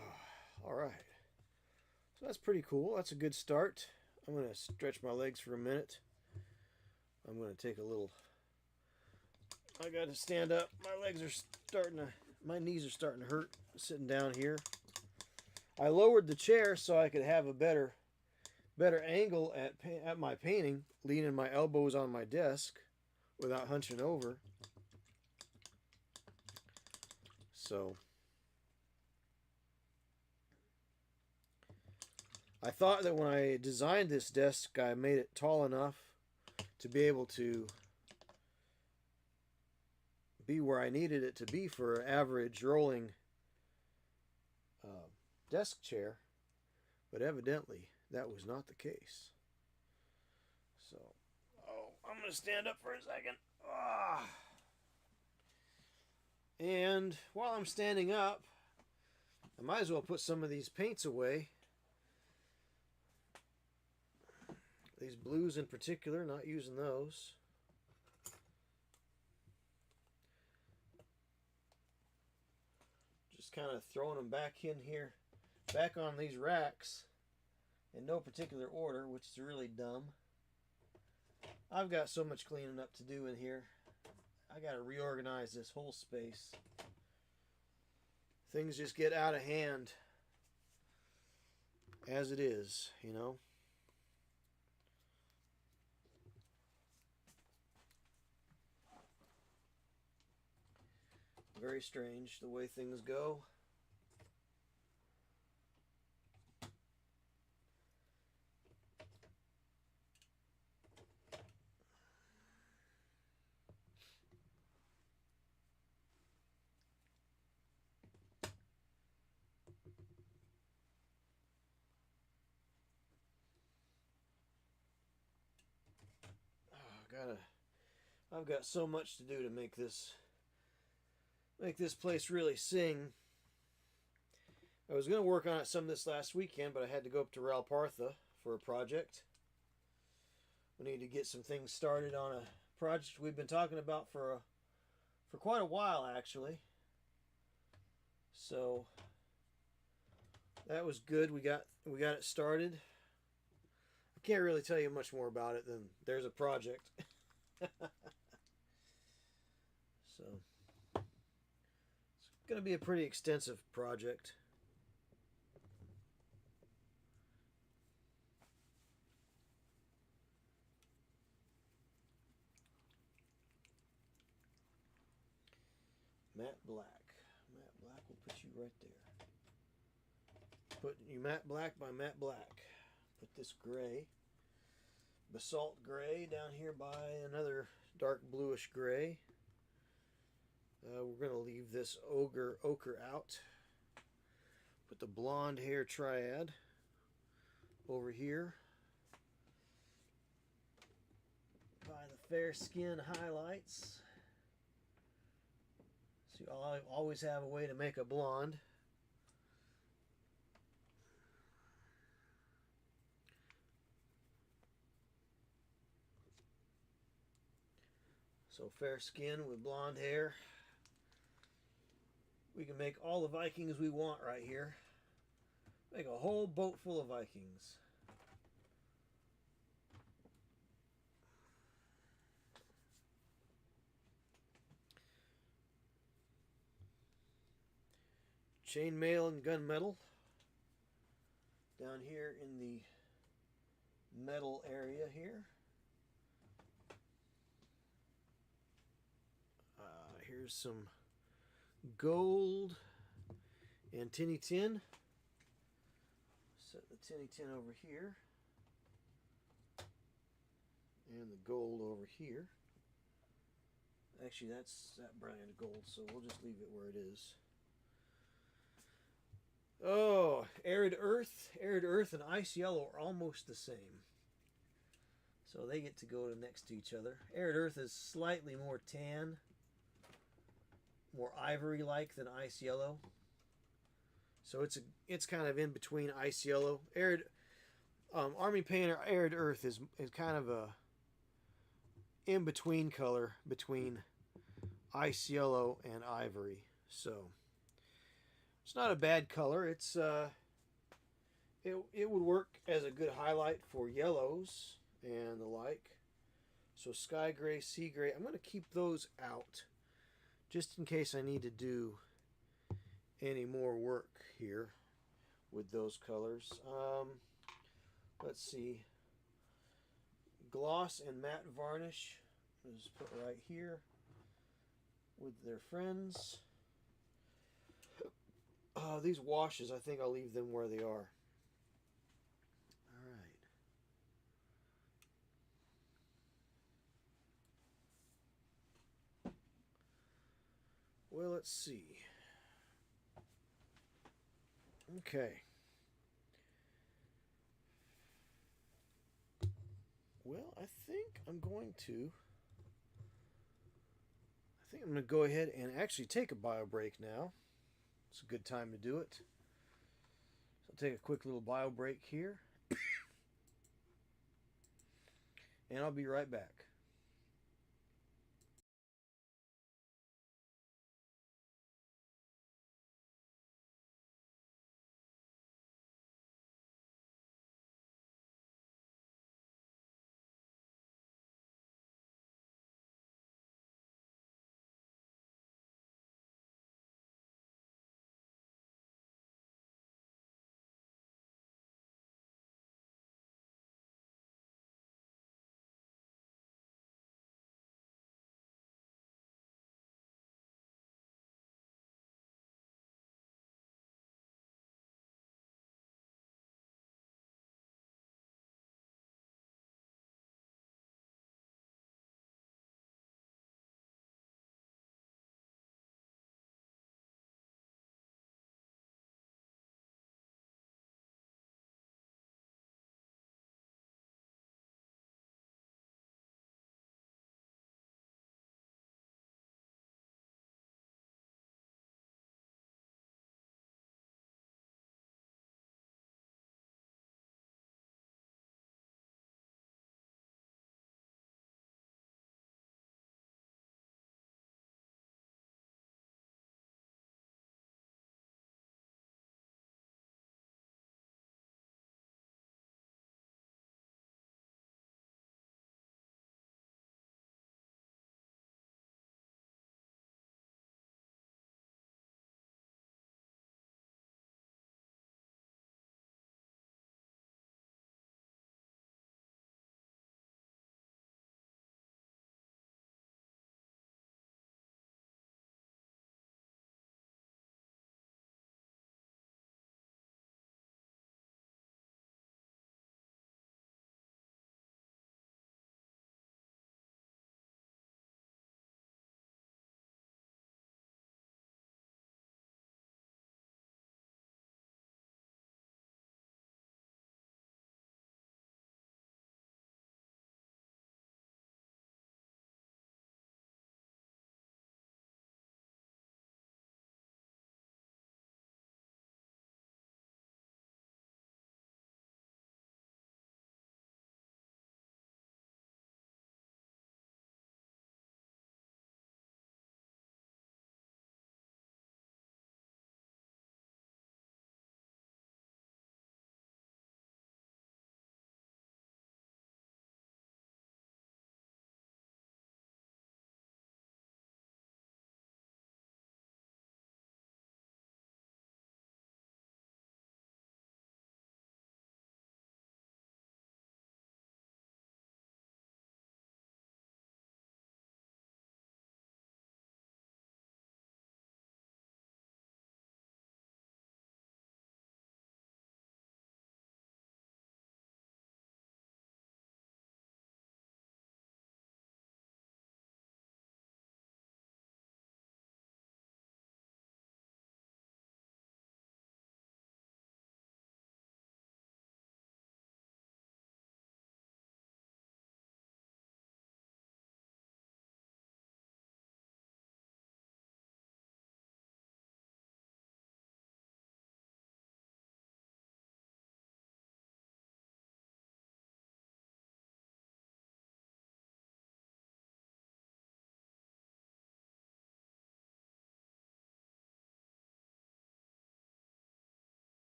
all right. So that's pretty cool. That's a good start. I'm going to stretch my legs for a minute. I'm going to take a little. I got to stand up. My knees are starting to hurt sitting down here. I lowered the chair so I could have a better angle at my painting, leaning my elbows on my desk without hunching over. So I thought that when I designed this desk, I made it tall enough to be able to be where I needed it to be for an average rolling desk chair, but evidently that was not the case. So, I'm going to stand up for a second. And while I'm standing up, I might as well put some of these paints away. These blues in particular, not using those. Just kind of throwing them back in here, back on these racks in no particular order, which is really dumb. I've got so much cleaning up to do in here. I got to reorganize this whole space. Things just get out of hand as it is, you know. Very strange the way things go. I've got so much to do to make this place really sing. I was going to work on it some this last weekend, but I had to go up to Ralpartha for a project. We need to get some things started on a project we've been talking about for quite a while, actually. So that was good. We got it started. I can't really tell you much more about it than there's a project. So it's going to be a pretty extensive project. Matte black. Matte black will put you right there. Put you matte black by matte black. Put this gray. Basalt gray down here by another dark bluish gray. We're going to leave this ochre out. Put the blonde hair triad over here by the fair skin highlights. So you always have a way to make a blonde. So fair skin with blonde hair. We can make all the Vikings we want right here. Make a whole boat full of Vikings. Chainmail and gunmetal. Down here in the metal area here. Here's some gold and tinny tin. Set the tinny tin over here. And the gold over here. Actually, that's that brand of gold, so we'll just leave it where it is. Oh, arid earth and ice yellow are almost the same. So they get to go next to each other. Arid earth is slightly more tan, more ivory-like than ice yellow. So it's kind of in between ice yellow. Army Painter Arid Earth is kind of a in between color between ice yellow and ivory. So it's not a bad color. It's it would work as a good highlight for yellows and the like. So sky gray, sea gray. I'm going to keep those out just in case I need to do any more work here with those colors. Let's see. Gloss and matte varnish. I'll just put right here with their friends. These washes, I think I'll leave them where they are. well, let's see. Okay. Well, I think I'm going to. I think I'm going to go ahead and actually take a bio break now. It's a good time to do it. So I'll take a quick little bio break here. And I'll be right back.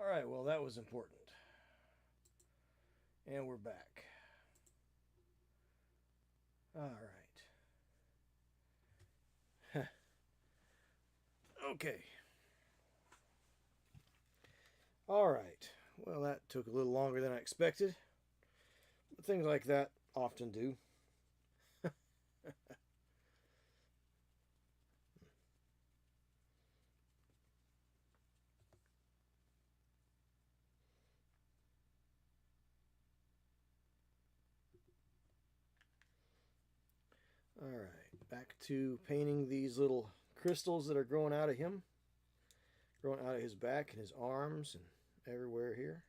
All right, well, that was important. And we're back. All right. Okay. All right. Well, that took a little longer than I expected. But things like that often do. All right. Back to painting these little crystals that are growing out of him. Growing out of his back and his arms and everywhere here.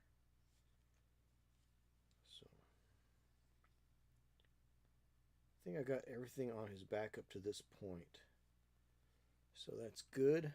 So I think I got everything on his back up to this point. So that's good.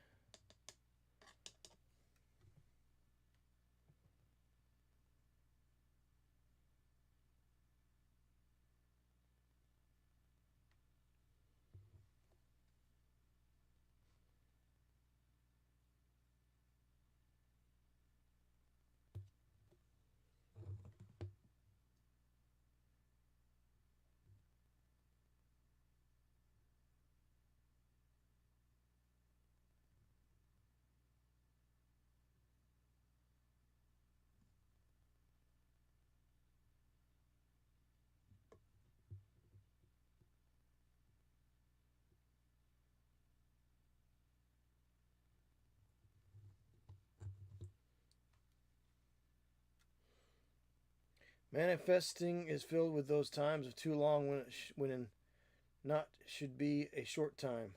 Manifesting is filled with those times of too long when in not should be a short time.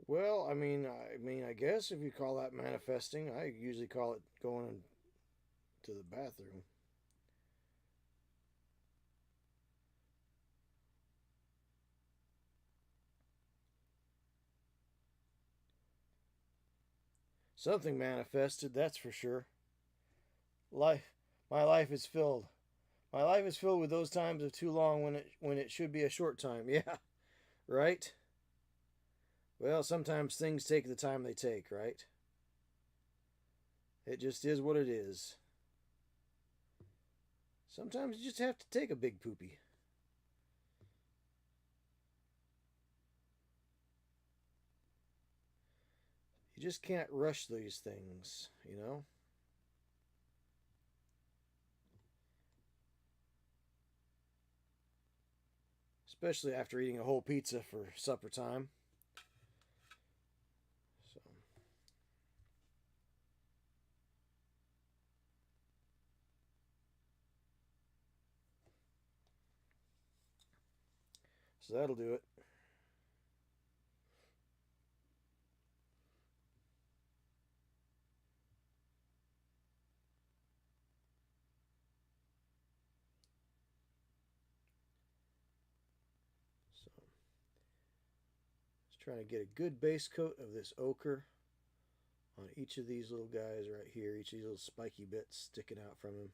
Well, I guess if you call that manifesting, I usually call it going to the bathroom. Something manifested, that's for sure. Life, my life is filled. My life is filled with those times of too long when it should be a short time. Yeah, right. Well, sometimes things take the time they take, right? It just is what it is. Sometimes you just have to take a big poopy. You just can't rush these things, you know? Especially after eating a whole pizza for supper time. So, so that'll do it. So, just trying to get a good base coat of this ochre on each of these little guys right here, each of these little spiky bits sticking out from him.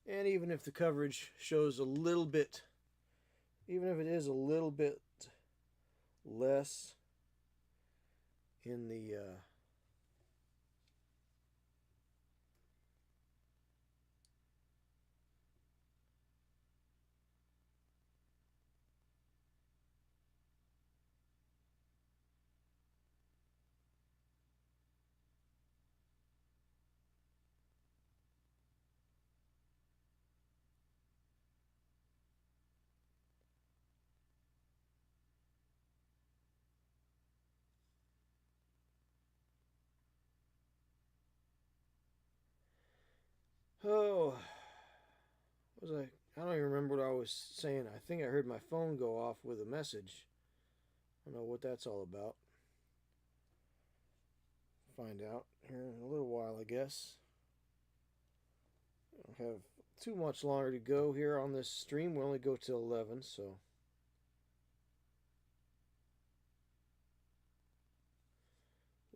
And even if the coverage shows a little bit, even if it is a little bit less in the oh, was I don't even remember what I was saying. I think I heard my phone go off with a message. I don't know what that's all about. Find out here in a little while, I guess. I don't have too much longer to go here on this stream. We only go till 11, so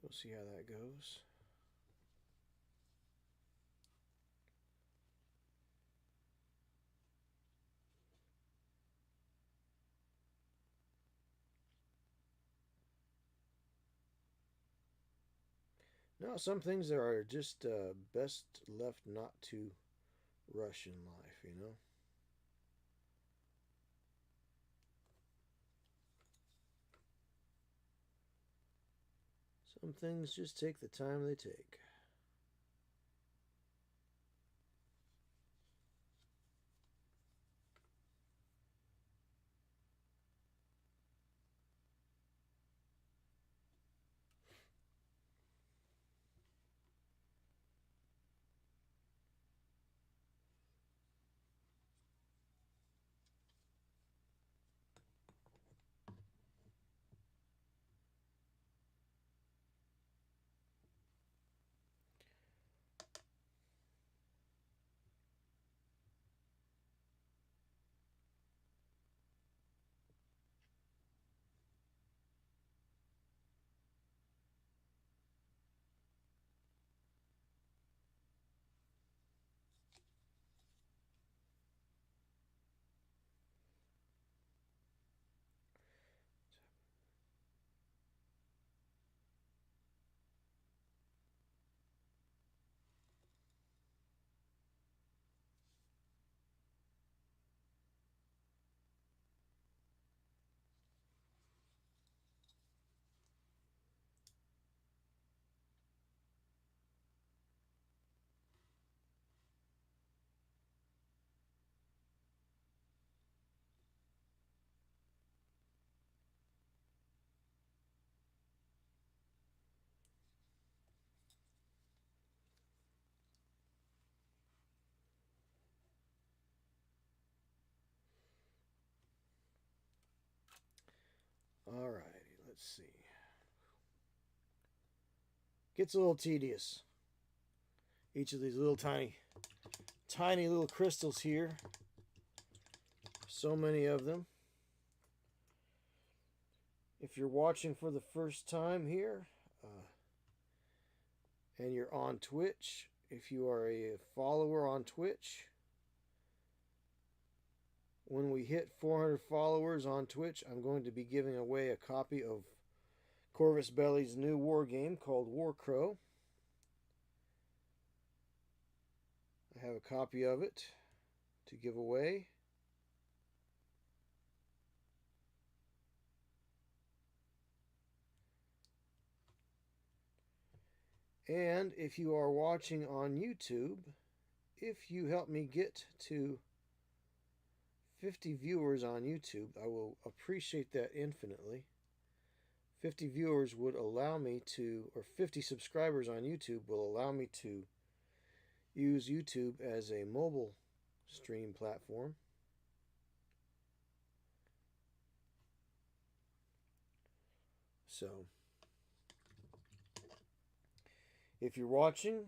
we'll see how that goes. No, some things are just best left not to rush in life, you know? Some things just take the time they take. All righty, let's see. Gets a little tedious. Each of these little tiny little crystals here. So many of them. If you're watching for the first time here, and you're on Twitch, if you are a follower on Twitch, when we hit 400 followers on Twitch, I'm going to be giving away a copy of Corvus Belly's new war game called War Crow. I have a copy of it to give away. And if you are watching on YouTube, if you help me get to 50 viewers on YouTube, I will appreciate that infinitely. 50 viewers would allow me to, or 50 subscribers on YouTube will allow me to use YouTube as a mobile stream platform. So, if you're watching,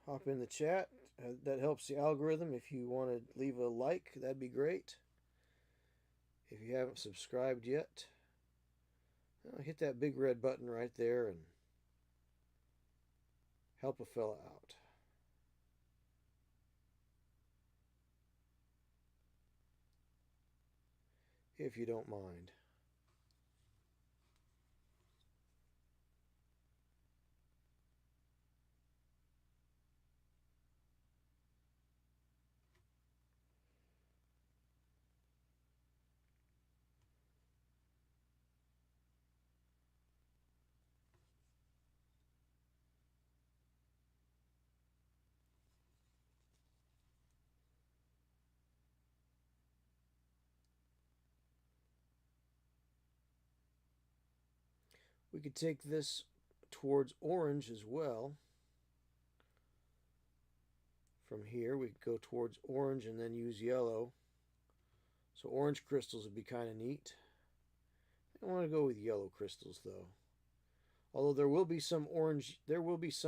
hop in the chat. That helps the algorithm. If you want to leave a like, that'd be great. If you haven't subscribed yet, hit that big red button right there and help a fella out. If you don't mind. We could take this towards orange as well. From here, we could go towards orange and then use yellow. So orange crystals would be kind of neat. I want to go with yellow crystals though. Although there will be some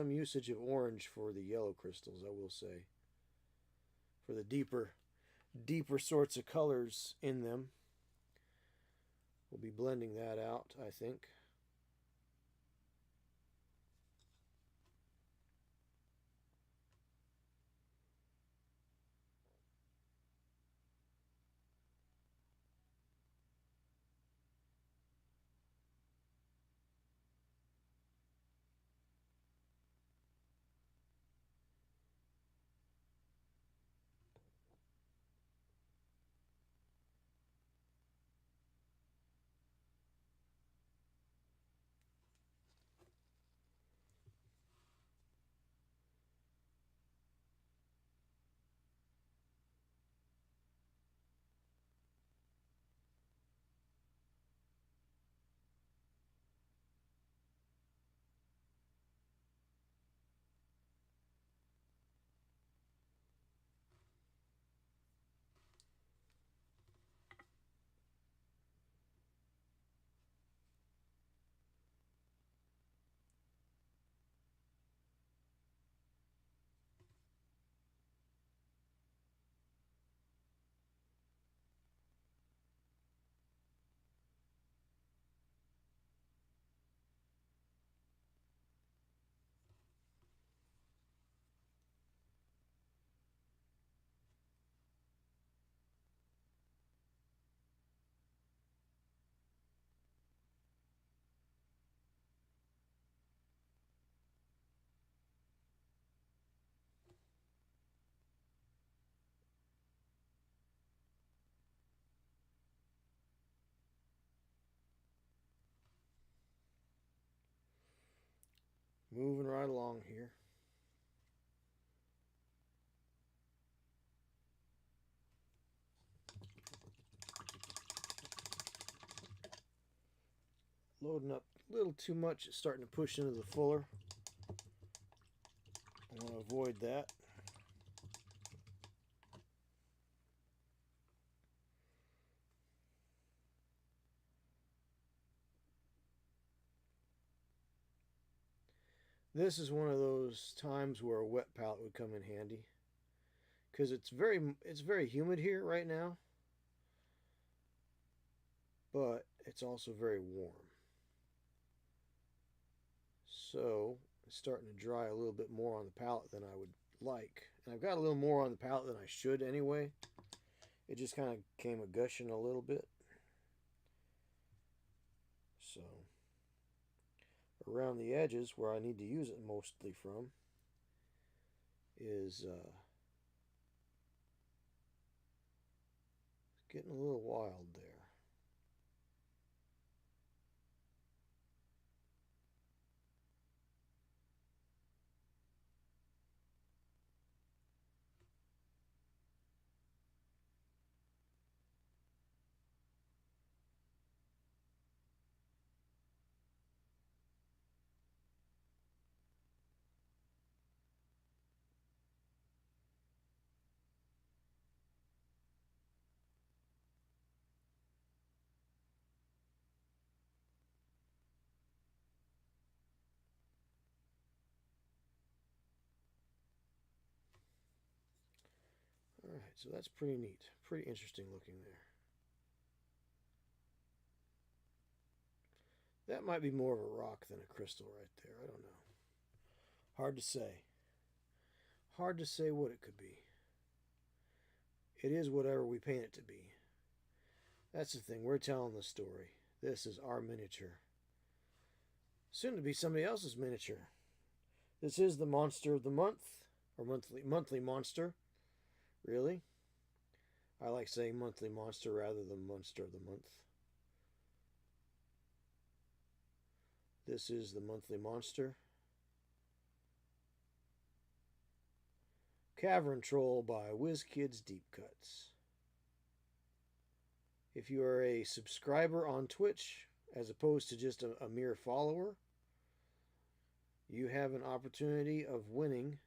usage of orange for the yellow crystals, I will say. For the deeper sorts of colors in them. We'll be blending that out, I think. Moving right along here. Loading up a little too much. It's starting to push into the fuller. I want to avoid that. This is one of those times where a wet palette would come in handy, because it's very humid here right now, but it's also very warm. So it's starting to dry a little bit more on the palette than I would like. And I've got a little more on the palette than I should anyway. It just kind of came a gushing a little bit. So around the edges where I need to use it mostly from is getting a little wild there. Alright, so that's pretty neat. Pretty interesting looking there. That might be more of a rock than a crystal right there. I don't know. Hard to say. Hard to say what it could be. It is whatever we paint it to be. That's the thing. We're telling the story. This is our miniature. Soon to be somebody else's miniature. This is the monster of the month, or monthly monster. Really? I like saying monthly monster rather than monster of the month. This is the monthly monster. Cavern Troll by Wizkids Deep Cuts. If you are a subscriber on Twitch, as opposed to just a mere follower, you have an opportunity of winning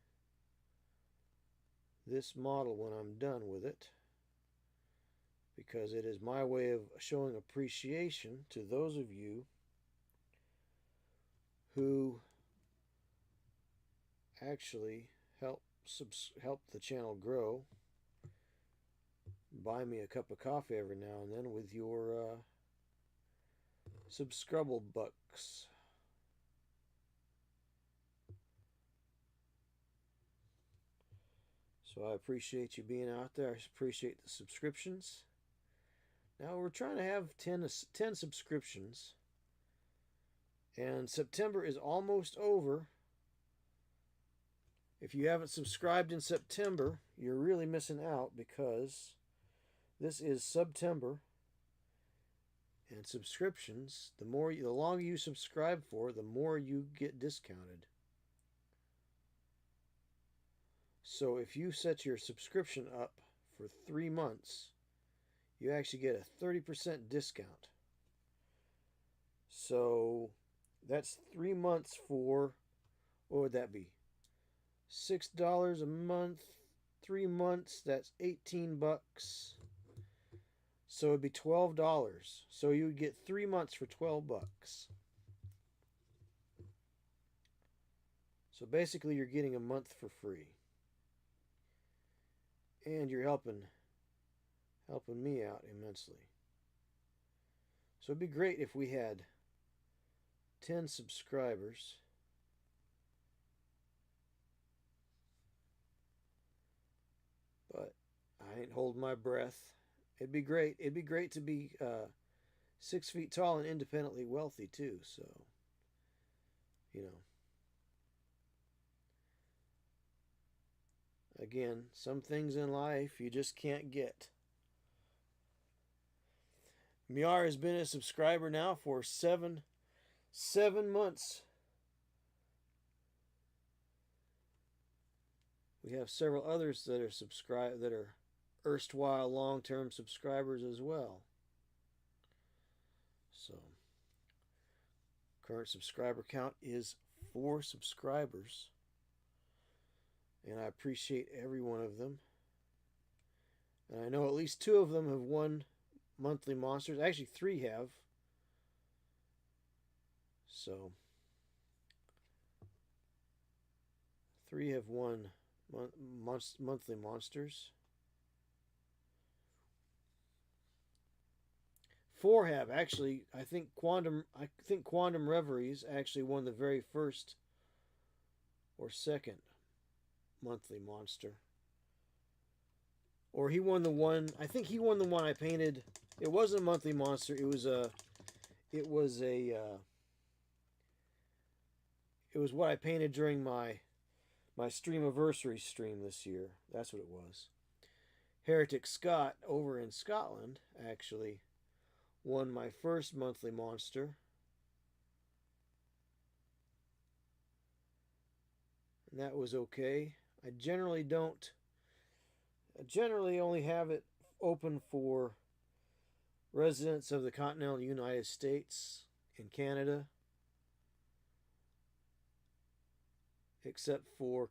this model when I'm done with it, because it is my way of showing appreciation to those of you who actually help the channel grow. Buy me a cup of coffee every now and then with your subscribe bucks. So I appreciate you being out there. I appreciate the subscriptions. Now we're trying to have 10 subscriptions. And September is almost over. If you haven't subscribed in September, you're really missing out, because this is September. And subscriptions, the longer you subscribe for, the more you get discounted. So if you set your subscription up for 3 months, you actually get a 30% discount. So that's 3 months for, what would that be? $6 a month, 3 months, that's $18. So it'd be $12. So you would get 3 months for $12. So basically you're getting a month for free. And you're helping me out immensely. So it'd be great if we had 10 subscribers. But I ain't holding my breath. It'd be great. It'd be great to be 6 feet tall and independently wealthy too. So, you know. Again, some things in life you just can't get. Miar has been a subscriber now for seven months. We have several others that are erstwhile long-term subscribers as well. So, current subscriber count is 4 subscribers, and I appreciate every one of them. And I know at least 2 of them have won monthly monsters. Actually, 3 have. So, 3 have won monthly monsters. 4 have actually. I think Quantum Reveries actually won the very first or second monthly monster. Or he won the one. I think he won the one I painted. It wasn't a monthly monster. It was what I painted during my Streamiversary stream this year. That's what it was. Heretic Scott over in Scotland actually won my first monthly monster. And that was okay. I generally only have it open for residents of the continental United States and Canada, except for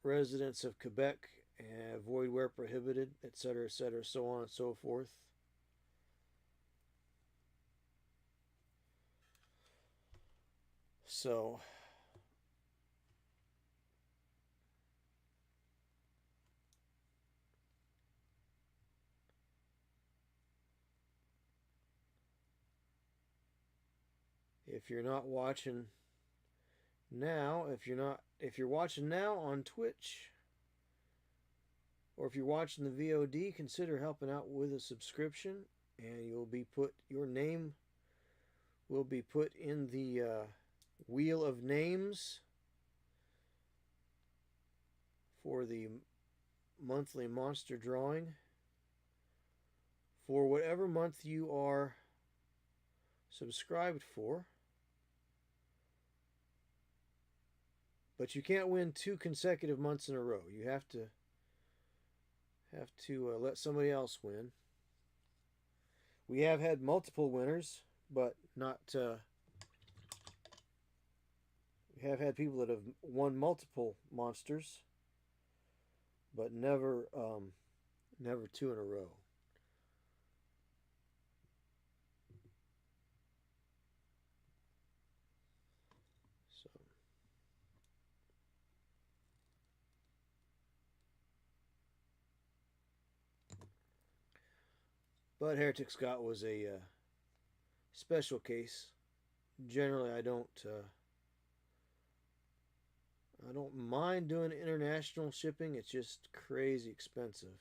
residents of Quebec and void where prohibited, etc., so on and so forth. So, if you're watching now on Twitch, or if you're watching the VOD, consider helping out with a subscription, and your name will be put in the wheel of names for the monthly monster drawing for whatever month you are subscribed for. But you can't win 2 consecutive months in a row. You have to let somebody else win. We have had multiple winners, but not. We have had people that have won multiple monsters, but never 2 in a row. But Heretic Scott was a special case. Generally, I don't mind doing international shipping. It's just crazy expensive.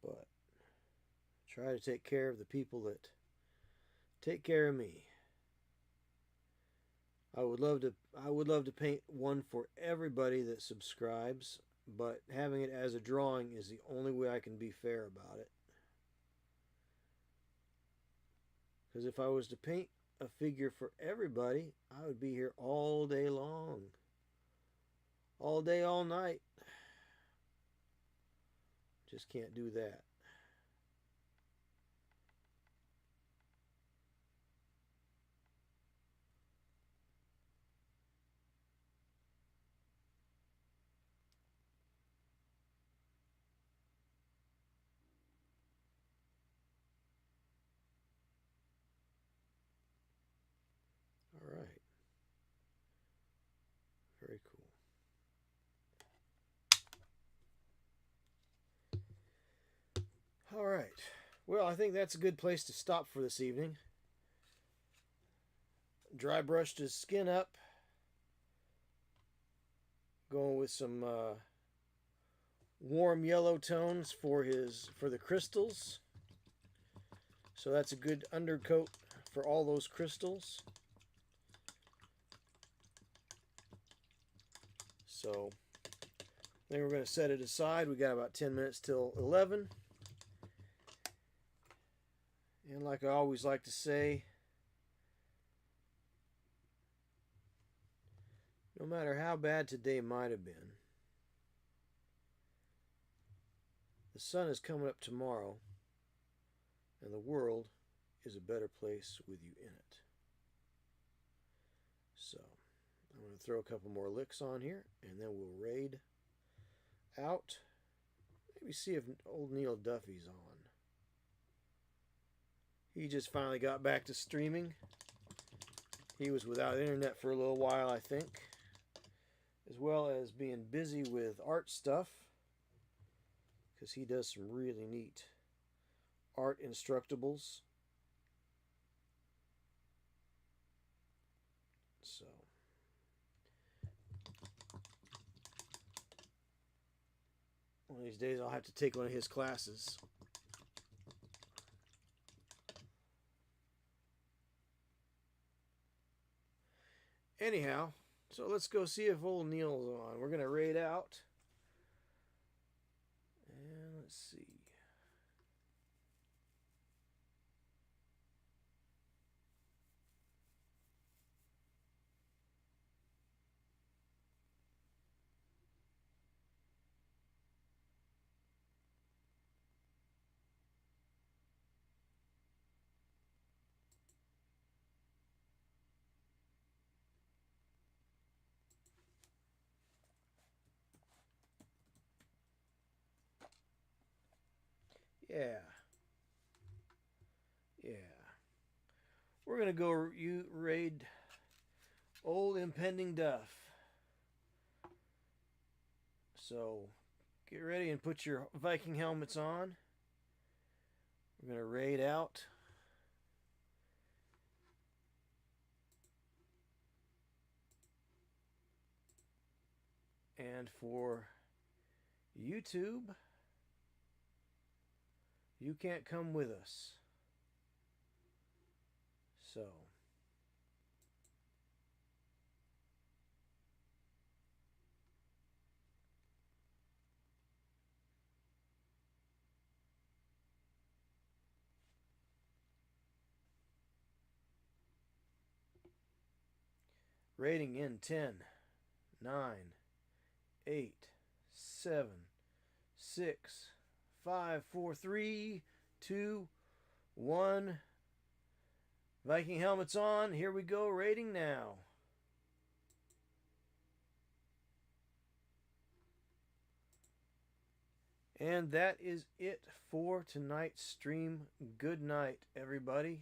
But try to take care of the people that take care of me. I would love to paint one for everybody that subscribes, but having it as a drawing is the only way I can be fair about it. Because if I was to paint a figure for everybody, I would be here all day long. All day, all night. Just can't do that. All right. Very cool. All right. Well, I think that's a good place to stop for this evening. Dry brushed his skin up. Going with some warm yellow tones for the crystals. So that's a good undercoat for all those crystals. So then we're going to set it aside. We got about 10 minutes till 11. And like I always like to say, no matter how bad today might have been, the sun is coming up tomorrow, and the world is a better place with you in it. So I'm going to throw a couple more licks on here, and then we'll raid out. Maybe see if old Neil Duffy's on. He just finally got back to streaming. He was without internet for a little while, I think, as well as being busy with art stuff, because he does some really neat art instructables. So one of these days I'll have to take one of his classes. Anyhow, so let's go see if old Neil's on. We're going to raid out. And let's see. Yeah. Yeah. We're going to go raid old impending Duff. So get ready and put your Viking helmets on. We're going to raid out. And for YouTube, you can't come with us. So rating in 10, 9, 8, 7, 6, 5, 4, 3, 2, 1. Viking helmets on. Here we go, rating now. And that is it for tonight's stream. Good night, everybody.